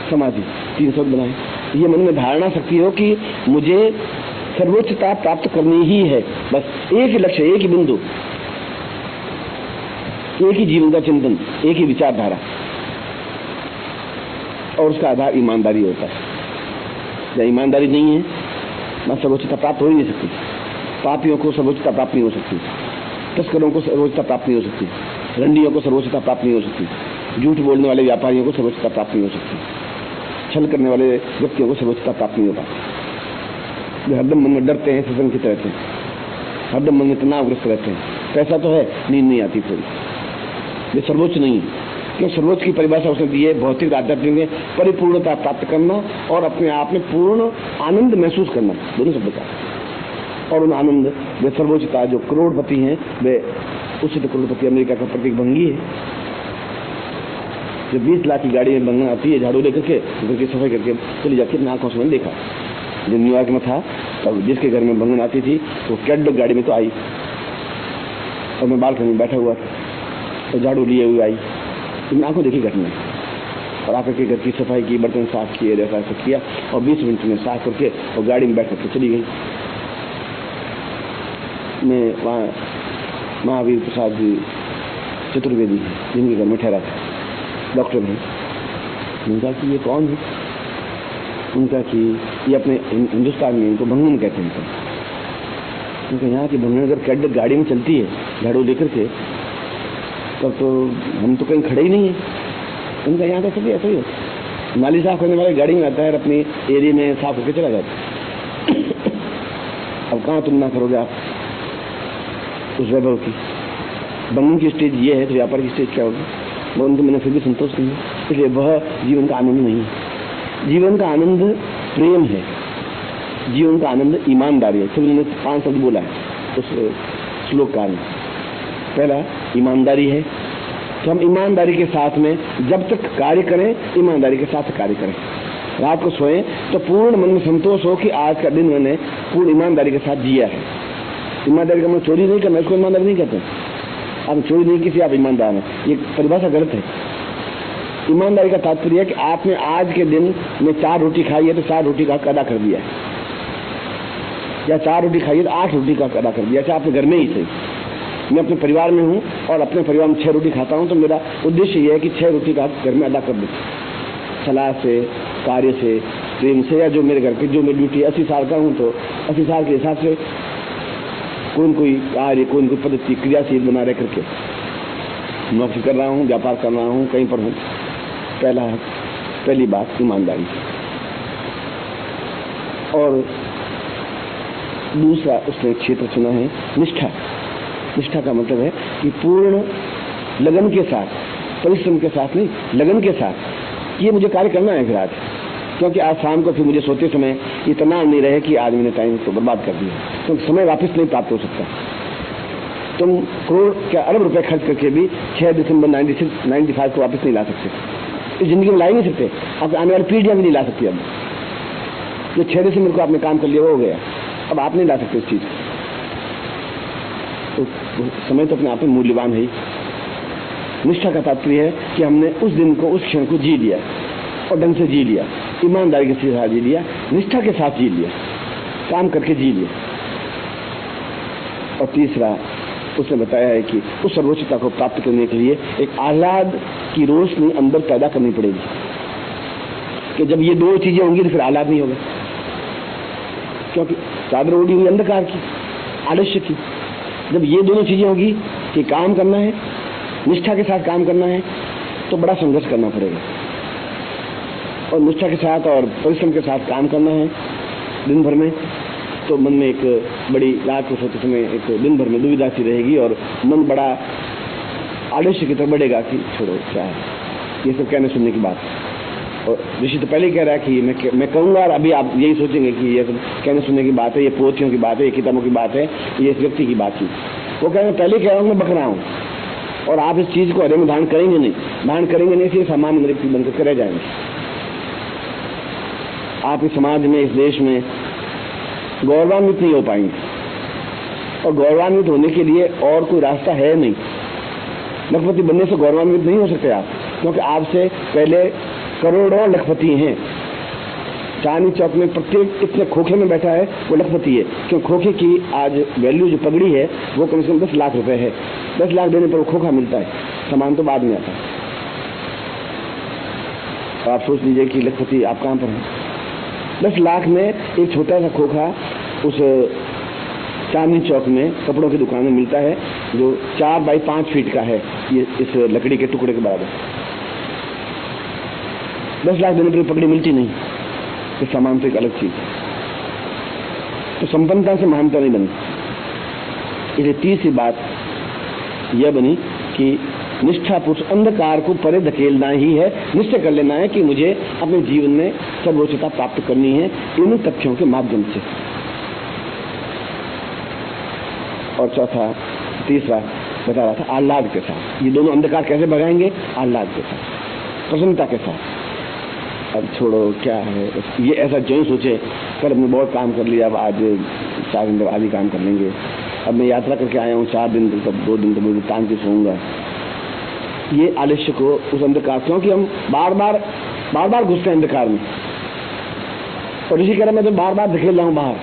समाधि, 3 शब्द बनाए। ये मन में धारणा शक्ति हो कि मुझे सर्वोच्चता प्राप्त करनी ही है, बस एक ही लक्ष्य, एक ही बिंदु, एक ही जीवन का चिंतन, एक ही विचारधारा, और उसका आधार ईमानदारी होता है। जब ईमानदारी नहीं है, ना सर्वोच्चता प्राप्त हो ही नहीं सकती। पापियों को सर्वोच्चता प्राप्त नहीं हो सकती, तस्करों को सर्वोच्चता प्राप्त नहीं हो सकती, रंडियों को सर्वोच्चता प्राप्त नहीं हो सकती, झूठ बोलने वाले व्यापारियों को सर्वोच्चता प्राप्त नहीं हो सकती, छल करने वाले व्यक्तियों को सर्वोच्चता प्राप्त नहीं हो पाती। वे हरदम मन में डरते हैं, सशंकित रहते हैं, हरदम मन में तनावग्रस्त रहते हैं। पैसा तो है, नींद नहीं आती थोड़ी, ये सर्वोच्च नहीं है। क्यों? सर्वोच्च की परिभाषा उसने दी है भौतिक आध्यात्मिक में परिपूर्णता प्राप्त करना और अपने आप में पूर्ण आनंद महसूस करना, दोनों शब्द का। और उन आनंद, वे सर्वोच्चता, जो करोड़पति हैं, वे उचित करोड़पति अमेरिका का प्रतीक भंगी है। जो 20 लाख की गाड़ी में भंगन आती है, झाड़ू लेकर के घर की सफाई करके चली जाती है, अपनी आंखों से मैंने देखा। जब न्यूयॉर्क में था तब जिसके घर में भंगन आती थी वो कैडबैक गाड़ी में तो आई, और मैं बालकनी में बैठा हुआ था तो झाड़ू लिए हुए आई, तो आंखों देखी घटना। और आकर के घर की सफाई की, बर्तन साफ किए, जैसा सब किया, और 20 मिनट में साफ करके और गाड़ी में बैठ करके चली गई। मैं वहाँ महावीर प्रसाद जी चतुर्वेदी जिनके घर में ठहरा था, डॉक्टर हैं। उनका कि ये कौन है? उनका कि ये अपने हिंदुस्तान में इनको भंगन कहते हैं। उनका यहाँ की भंगन अगर कैडबैक गाड़ी में चलती है झाड़ू लेकर के, तब तो हम तो कहीं खड़े ही नहीं है। उनका यहाँ तो सभी ऐसा ही होता, नाली साफ करने वाले गाड़ी में आता है और अपनी एरिया में साफ होकर चला जाता है। अब कहाँ तुलना करोगे आप उस वैभव की? भंगन की स्टेज ये है तो व्यापार की स्टेज क्या होगी? वो उनको मैंने फिर भी संतोष नहीं है, इसलिए वह जीवन का आनंद नहीं है। जीवन का आनंद प्रेम है, जीवन का आनंद ईमानदारी है। तो उन्होंने 5 शब्द बोला है उस श्लोक का। पहला ईमानदारी है, तो हम ईमानदारी के साथ में जब तक कार्य करें, ईमानदारी के साथ कार्य करें। रात को सोएं तो पूर्ण मन में संतोष हो कि आज का दिन मैंने पूर्ण ईमानदारी के साथ जिया है। ईमानदारी का मतलब चोरी नहीं करना, इसको ईमानदारी नहीं कहते। आप चोरी नहीं की, आप ईमानदार हैं, ये परिभाषा गलत है। ईमानदारी का तात्पर्य है कि आपने आज के दिन में 4 रोटी खाई है तो 4 रोटी का अदा कर दिया है, या 4 रोटी खाई है तो 8 रोटी का अदा कर दिया। अच्छा, आपके घर में ही सही, मैं अपने परिवार में हूँ और अपने परिवार में 6 रोटी खाता हूँ, तो मेरा उद्देश्य यह है कि 6 रोटी का घर में अदा कर दूँ, सलाह से, कार्य से, प्रेम से, या जो मेरे घर की जो मेरी ड्यूटी 80 साल का हूँ तो 80 साल के हिसाब से कोई कार्य, कोई पद्धति क्रियाशील बना रह करके नौकरी कर रहा हूँ, व्यापार कर रहा हूँ, कहीं पर हूँ। पहली बात ईमानदारी। और दूसरा उसने क्षेत्र चुना है निष्ठा। निष्ठा का मतलब है कि पूर्ण लगन के साथ, परिश्रम के साथ नहीं, लगन के साथ ये मुझे कार्य करना है फिर आज, क्योंकि आज शाम को फिर मुझे सोते समय इतना नहीं रहे कि आज मैंने टाइम तो बर्बाद कर दिया, क्योंकि समय वापस नहीं प्राप्त हो सकता। तुम करोड़ क्या अरब रुपए खर्च करके भी 6 दिसंबर 1995 को वापस नहीं ला सकते, इस जिंदगी में ला ही नहीं सकते। अब आने वाली पीढ़ियां भी नहीं ला सकती। अब जो 6 दिसंबर को आपने काम कर लिया वो हो गया, अब आप नहीं ला सकते उस चीज। तो समय तो अपने आप में मूल्यवान है। निष्ठा का तात्पर्य है कि हमने उस दिन को, उस क्षण को जी लिया और ढंग से जी लिया, ईमानदारी के साथ जी लिया, निष्ठा के साथ जी लिया, काम करके जी लिया। और तीसरा उसने बताया है कि उस सर्वोच्चता को प्राप्त करने के लिए एक आह्लाद की रोशनी अंदर पैदा करनी पड़ेगी, कि जब ये 2 चीजें होंगी तो फिर आह्लाद नहीं होगा, क्योंकि चादर ओढ़ी हुई अंधकार की, आलस्य की। जब ये दोनों चीजें होगी कि काम करना है, निष्ठा के साथ काम करना है, तो बड़ा संघर्ष करना पड़ेगा। और निष्ठा के साथ और परिश्रम के साथ काम करना है दिन भर में, तो मन में एक बड़ी, रात को सोते समय एक दिन भर में दुविधा सी रहेगी और मन बड़ा आलस्य की तरफ बढ़ेगा कि छोड़ो क्या है, ये सब कहने सुनने की बात है। और ऋषि तो पहले ही कह रहा है कि मैं कहूँगा, और अभी आप यही सोचेंगे कि ये सब कहने सुनने की बात है, ये पोथियों की बात है, ये किताबों की बात है, ये इस व्यक्ति की बात थी। वो कहेंगे पहले कह रहा हूँ, मैं बक रहा हूँ, और आप इस चीज को हृदय में धारण करेंगे नहीं, इसलिए सामान्य व्यक्ति बनकर रह जाएंगे। आप इस समाज में, इस देश में गौरवान्वित नहीं हो पाएंगे। और गौरवान्वित होने के लिए और कोई रास्ता है नहीं। लखपति बनने से गौरवान्वित नहीं हो सकते आप, क्योंकि आपसे पहले करोड़ों लखपति हैं। चांदनी चौक में प्रत्येक इतने खोखे में बैठा है वो लखपति है, क्योंकि खोखे की आज वैल्यू जो पगड़ी है वो कम से कम 10 लाख रुपए है। 10 लाख देने पर वो खोखा मिलता है, सामान तो बाद में आता है। तो आप सोच लीजिए कि लखपति आप कहाँ पर हैं। 10 लाख में एक छोटा सा खोखा उस चांदनी चौक में कपड़ों की दुकान में मिलता है, जो 4 बाई 5 फीट का है, ये इस लकड़ी के टुकड़े के बराबर। 10 लाख देने पर पगड़ी मिलती नहीं, तो सामान तो एक अलग चीज है। तो संपन्नता से महानता नहीं बनी। इसलिए तीसरी बात यह बनी कि निष्ठापूर्वक अंधकार को परे धकेलना ही है, निश्चय कर लेना है कि मुझे अपने जीवन में सर्वोच्चता प्राप्त करनी है इन तथ्यों के माध्यम से। और चौथा, तीसरा बता रहा था आह्लाद के साथ। ये दोनों अंधकार कैसे भगाएंगे? आह्लाद के साथ, प्रसन्नता के साथ। अब छोड़ो क्या है, ये ऐसा जो सोचे कल हमने बहुत काम कर लिया, अब आज 4 दिन आदि काम कर लेंगे, अब मैं यात्रा करके आया हूँ 4 दिन तक, 2 दिन तक मुझे तान के सोऊंगा। ये आलस्य को उस अंधकार, क्योंकि हम बार बार घुसते हैं अंधकार में। और इसी कारण मैं तो बार बार धकेल रहा हूँ बाहर।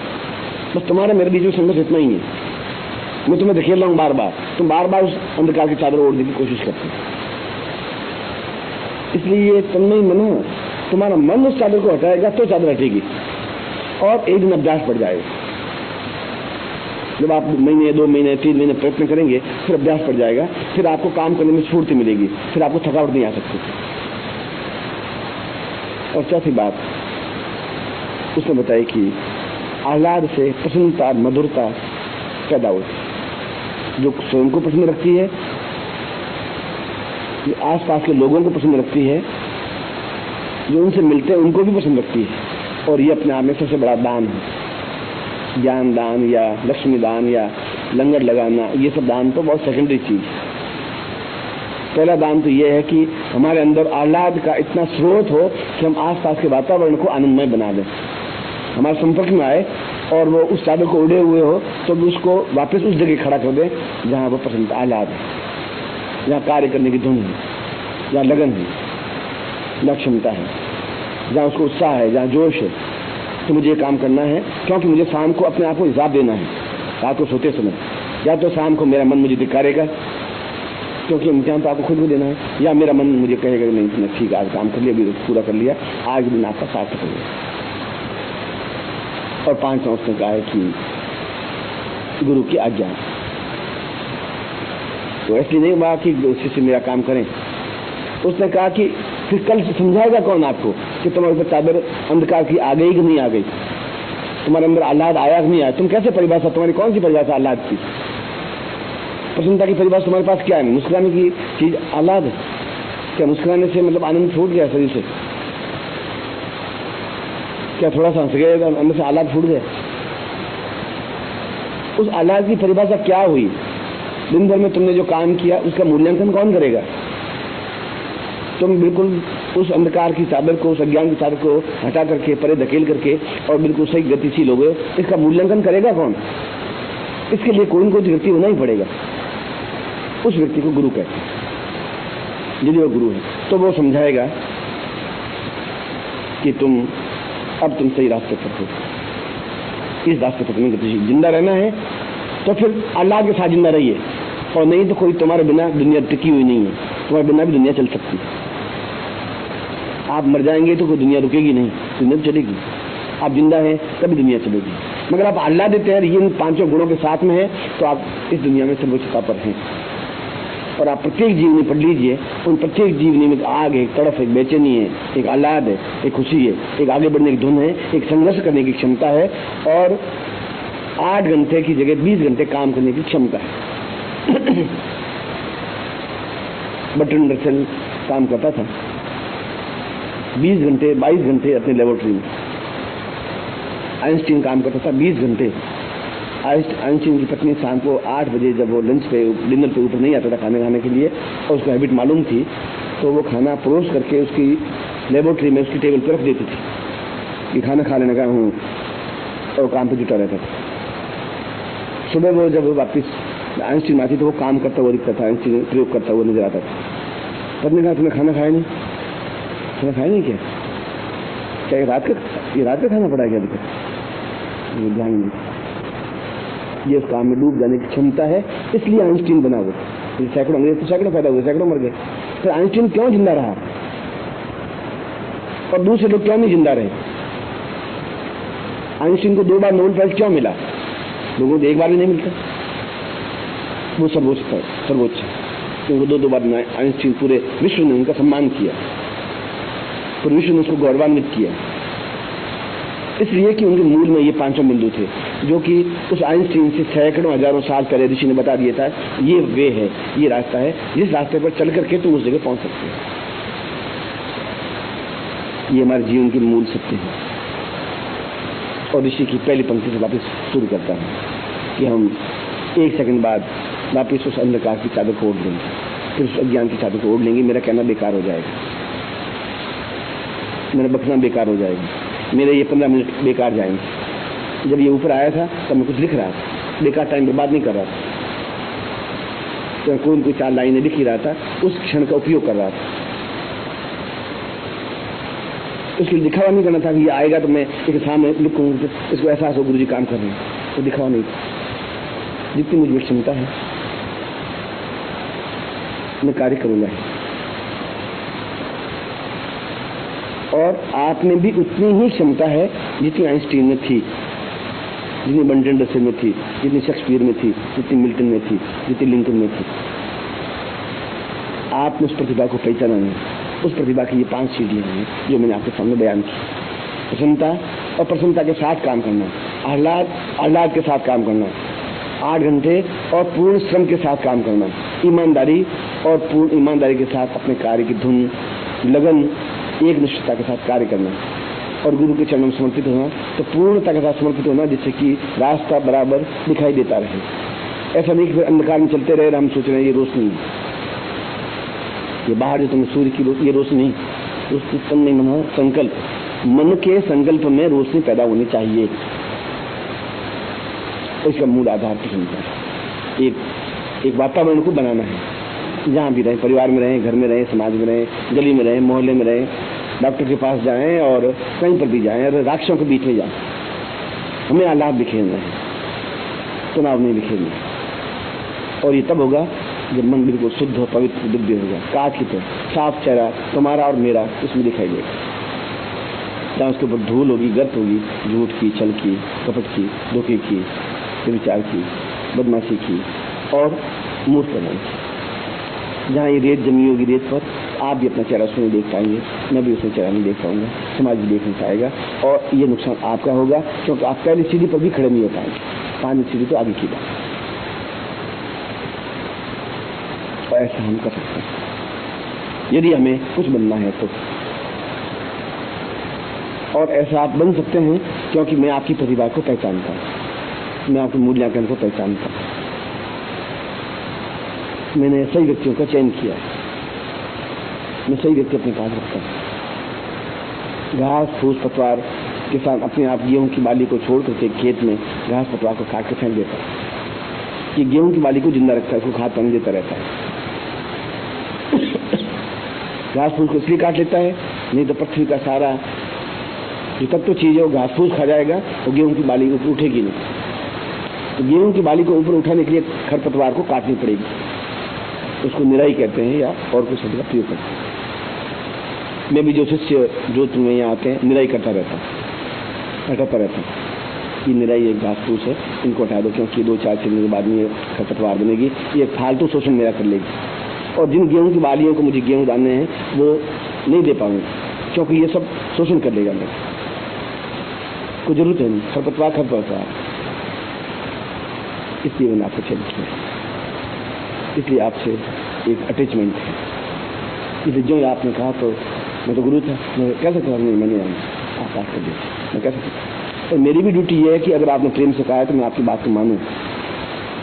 बस तुम्हारे मेरे बीच में संघर्ष इतना ही है, मैं तुम्हें धकेल रहा हूँ बार बार, तुम बार बार उस अंधकार की चादर ओढ़ने की कोशिश करते हो। इसलिए ये तन्मय मन, तुम्हारा मन उस चादर को हटाएगा तो चादर हटेगी, और एक दिन अभ्यास पड़ जाएगा। जब आप महीने, 2 महीने, 3 महीने प्रयत्न करेंगे, फिर अभ्यास पड़ जाएगा, फिर आपको काम करने में स्फूर्ति मिलेगी, फिर आपको थकावट नहीं आ सकती। और चौथी बात उसने बताई कि आह्लाद से प्रसन्नता, मधुरता पैदा होती, जो स्वयं को पसंद रखती है, जो आसपास के लोगों को पसंद रखती है, जो उनसे मिलते हैं उनको भी पसंद रखती है। और ये अपने आप में सबसे बड़ा दान है। ज्ञान दान या लक्ष्मी दान या लंगर लगाना, ये सब दान तो बहुत सेकेंडरी चीज है। पहला दान तो ये है कि हमारे अंदर आह्लाद का इतना स्रोत हो कि हम आसपास के वातावरण को आनंदमय बना दें, हमारे संपर्क में आए और वो उस चादर को उड़े हुए हो तो उसको वापस उस जगह खड़ा कर दें जहाँ वो पसंद आह्लाद है, जहाँ कार्य करने की धुन है, जहाँ लगन है, जहाँ क्षमता है, जहाँ उसको उत्साह है, जहाँ जोश है। तो मुझे ये काम करना है, क्योंकि मुझे शाम को अपने आप को हिसाब देना है, रात को सोते समय। या तो शाम को मेरा मन मुझे धिक्कारेगा, क्योंकि इम्तिहान तो आपको खुद को देना है, या मेरा मन मुझे कहेगा नहीं तुमने ठीक आज काम कर लिया, अभी पूरा कर लिया, आज दिन आपका सार्थक हो गया। और 5वां उसने कहा है कि गुरु की आज्ञा। तो ऐसी नहीं बात कि शिष्य मेरा काम करें। उसने कहा कि फिर कल से समझाएगा कौन आपको कि तुम्हारे ऊपर चादर अंधकार की आ गई कि नहीं आ गई, तुम्हारे अंदर आह्लाद आया कि नहीं आया। तुम कैसे परिभाषा, तुम्हारी कौन सी परिभाषा आह्लाद की? प्रसन्नता की परिभाषा तुम्हारे पास क्या है? मुस्कुराने की चीज आह्लाद है क्या? मुस्कुराने से मतलब आनंद फूट गया शरीर से क्या? थोड़ा सा हंस गए अंदर से आह्लाद फूट गया? उस आह्लाद की परिभाषा क्या हुई? दिन भर में तुमने जो काम किया उसका मूल्यांकन कौन करेगा? तुम बिल्कुल उस अंधकार की चादर को, उस अज्ञान की चादर को हटा करके, परे धकेल करके और बिल्कुल सही गतिशील हो गए, इसका मूल्यांकन करेगा कौन? इसके लिए कोई न कोई व्यक्ति होना ही पड़ेगा। उस व्यक्ति को गुरु कहते हैं। यदि वो गुरु है तो वो समझाएगा कि अब तुम सही रास्ते पर हो, इस रास्ते पर तुम्हें गतिशील जिंदा रहना है, तो फिर अल्लाह के साथ जिंदा रहिए। और नहीं तो कोई तुम्हारे बिना दुनिया टिकी हुई नहीं है, तुम्हारे बिना भी दुनिया चल सकती है। आप मर जाएंगे तो कोई दुनिया रुकेगी नहीं, दुनिया चलेगी। आप जिंदा हैं तभी दुनिया चलेगी। मगर आप अल्लाह देते हैं, ये इन 5 गुणों के साथ में है, तो आप इस दुनिया में सर्वोच्चता पर हैं। और आप प्रत्येक जीवनी पढ़ लीजिए, उन प्रत्येक जीवनी में आग है, एक तड़फ, एक बेचैनी है, एक आह्लाद है, एक खुशी है, एक आगे बढ़ने की धुन है, एक संघर्ष करने की क्षमता है, और 8 घंटे की जगह 20 घंटे काम करने की क्षमता है। बर्ट्रैंड रसेल काम करता था 20 घंटे 22 घंटे अपनी लेबोरेटरी में। आइंस्टीन काम करता था 20 घंटे। आइंस्टीन की पत्नी शाम को 8 बजे जब वो लंच पे, डिनर पे ऊपर नहीं आता था खाने खाने के लिए, और उसको हैबिट मालूम थी, तो वो खाना परोस करके उसकी लेबोरेटरी में उसकी टेबल पर रख देती थी कि खाना खा लेने का हूँ, और काम पे जुटा रहता था। सुबह वो जब वापिस आइंस्टीन आती तो वो काम करता हुआ दिखता था, आइंस्टीन प्रयोग करता हुआ नजर आता था। तब ने कहा तुमने खाना खाया नहीं? खाना खाया नहीं? क्या ये रात का खाना पड़ा क्या? दिक्कत ध्यान नहीं, ये उस काम में डूब जाने की क्षमता है, इसलिए आइंस्टीन बना वो। सैकड़ों अंग्रेज तो सैकड़ों पैदा हुए, सैकड़ों मर गए, तो आइंस्टीन क्यों जिंदा रहा और दूसरे लोग क्यों नहीं जिंदा रहे? आइंस्टीन को 2 बार नोबेल प्राइज क्यों मिला? लोगों को एक बार भी नहीं मिलता। वो सर्वोच्च, क्योंकि 2 बार आइंस्टीन पूरे विश्व ने उनका सम्मान किया, पूरे विश्व ने उसको गौरवान्वित किया, इसलिए कि उनके मूल में ये 5 बिंदु थे, जो कि उस आइंस्टीन से सैकड़ों हजारों साल पहले ऋषि ने बता दिया था, ये वे है, ये रास्ता है, जिस रास्ते पर चल करके तुम उस जगह पहुंच सकते हो। ये हमारे जीवन के मूल सत्य है। और ऋषि की पहली पंक्ति से वापस शुरू करता है कि हम 1 सेकंड बाद वापस उस अंधकार की चादर को ओढ़ लेंगे, फिर उस अज्ञान की चादर को ओढ़ लेंगे। मेरा कहना बेकार हो जाएगा, मेरा बकना बेकार हो जाएगा, मेरे ये 15 मिनट बेकार जाएंगे। जब ये ऊपर आया था तब मैं कुछ लिख रहा था, बेकार टाइम बर्बाद नहीं कर रहा था, तो कोई 4 लाइनें लिख ही रहा था, उस क्षण का उपयोग कर रहा था। उसके लिए दिखावा नहीं करना था कि ये आएगा तो मैं इसके सामने लिखूंगा, इसको एहसास हो गुरु जी काम कर रहे हैं, तो दिखावा नहीं। जितनी मुझ में क्षमता है मैं कार्य करूंगा, और आप में भी उतनी ही क्षमता है जितनी आइंस्टीन में थी, जितनी बर्ट्रैंड रसेल में थी, जितनी शेक्सपियर में थी, जितनी मिल्टन में थी, जितनी लिंकन में थी। आपने उस प्रतिभा को पहचाना नहीं। उस प्रतिभा की ये 5 सीढ़ियां हैं जो मैंने आपके सामने बयान की। प्रसन्नता, और प्रसन्नता के साथ काम करना, आह्लाद के साथ काम करना, 8 घंटे और पूर्ण श्रम के साथ काम करना, ईमानदारी और पूर्ण ईमानदारी के साथ अपने कार्य की धुन, लगन, एक निष्ठता के साथ कार्य करना, और गुरु के चरणों में समर्पित होना, तो पूर्णता के साथ समर्पित होना, जिससे कि रास्ता बराबर दिखाई देता रहे। ऐसा नहीं कि फिर अंधकार में चलते रहे, हम सोच रहे हैं ये रोशनी, ये बाहर जो तुम्हें सूर्य की ये रोशनी, उसकी तन नहीं मना संकल्प, मन के संकल्प में रोशनी पैदा होनी चाहिए। इसका मूल आधार प्रसन्नता है। एक वातावरण को बनाना है, जहाँ भी रहे, परिवार में रहे, घर में रहे, समाज में रहे, गली में रहे, मोहल्ले में रहे, डॉक्टर के पास जाएं और कहीं पर भी जाएं, और राक्षसों के बीच में जाएं, हमें आह्लाद बिखेरना है, तनाव नहीं बिखेरना। और ये तब होगा जब मन बिल्कुल शुद्ध और पवित्र दिव्य होगा, काठ की तरह साफ चेहरा तुम्हारा और मेरा उसमें दिखाई देगा। जहाँ उसके ऊपर धूल होगी, गर्त होगी, झूठ की, छल की, कपट की, धोखे की, विचार की, बदमाशी की और मूर्खपना की। जहाँ ये रेत जमी होगी, रेत पर आप भी अपना चेहरा उसमें देख पाएंगे, मैं भी उसमें चेहरा नहीं देख पाऊंगा, समाज भी देख नहीं पाएगा, और ये नुकसान आपका होगा, क्योंकि आप पहली सीढ़ी पर भी खड़े नहीं हो पाएंगे, 5वीं सीढ़ी तो आगे की बात। और ऐसा हम कर सकते हैं यदि हमें कुछ बनना है तो, और ऐसा आप बन सकते हैं क्योंकि मैं आपकी प्रतिभा को पहचानता हूं, मैं आपके मूल्यांकन को पहचानता हूं, मैंने सही व्यक्तियों का चयन किया है, मैं सही व्यक्ति अपने पास रखता हूं। घास फूस पतवार के साथ अपने आप गेहूं की बाली को छोड़ करके खेत में घास पतवार को काट के फेंक देता है। ये गेहूं की बाली को जिंदा रखता है, उसको खाद पानी देता रहता है। घास फूस को इसलिए काट लेता है, नहीं तो पृथ्वी का सारा जो तत्व चीज है वो घास फूस खा जाएगा और गेहूं की बाली ऊपर उठेगी नहीं। तो गेहूं की बाली को ऊपर उठाने के लिए खरपतवार को काटनी पड़ेगी, उसको निराई कहते हैं या और कुछ शब्द का प्रयोग करते हैं। मैं भी जो शिष्य जो तुम्हें यहाँ आते हैं निराई करता रहता, हटाता रहता, ये निराई एक घास फूस है, इनको हटा दो, क्योंकि 2-4 चलने के बाद में ये खरपतवार बनेगी, ये फालतू शोषण मेरा कर लेगी, और जिन गेहूं की बालियों को मुझे गेहूं डालने हैं वो नहीं दे पाऊंगा, क्योंकि ये सब शोषण कर लेगा मेरा, कोई जरूरत है नहीं, खरपतवार। इसलिए मैंने आपको चयन किया, इसलिए आपसे एक अटैचमेंट है। इसलिए जो आपने कहा तो मैं तो गुरु था, मैं कह सकता हूँ नहीं, मैंने आप बात कर दी, मैं कह सकता हूँ। मेरी भी ड्यूटी ये है कि अगर आपने प्रेम से कहा है तो मैं आपकी बात को मानूं।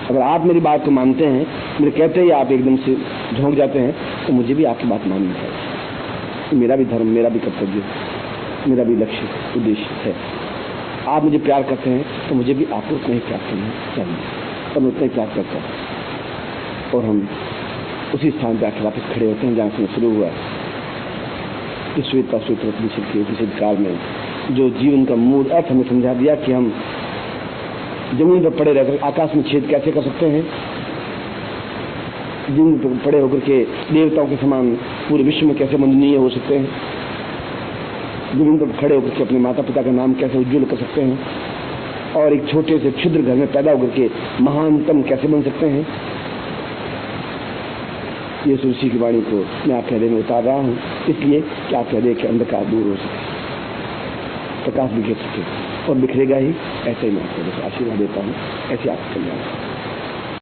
अगर आप मेरी बात को मानते हैं, मेरे कहते ही आप एकदम से झोंक जाते हैं, तो मुझे भी आपकी बात माननी चाहिए। मेरा भी धर्म, मेरा भी कर्तव्य, मेरा भी लक्ष्य उद्देश्य है। आप मुझे प्यार करते हैं तो मुझे भी आपको उतना ही प्यार करना चाहिए। अपन उतने त्याग करते हैं और हम उसी स्थान पर आकर वापस खड़े होते हैं जहाँ से शुरू हुआ। इस श्वेता सूत्र उपनिषद के उपनिषद काल में जो जीवन का मूल अर्थ हमें समझा दिया कि हम जमीन पर पड़े रहकर आकाश में छेद कैसे कर सकते हैं, जमीन पर पड़े होकर के देवताओं के समान पूरे विश्व में कैसे वंदनीय हो सकते हैं, जमीन पर खड़े होकर के अपने माता पिता का नाम कैसे उज्जवल कर सकते हैं, और एक छोटे से क्षुद्र घर में पैदा होकर के महानतम कैसे बन सकते हैं। ये ऋषि की वाणी को मैं आपके हृदय में उतार रहा हूँ, इसलिए कि आपके हृदय के अंधकार दूर हो सके, प्रकाश बिखेर सके और बिखरेगा ही। ऐसे ही मैं आपको आशीर्वाद देता हूँ, ऐसे आप कल्याण।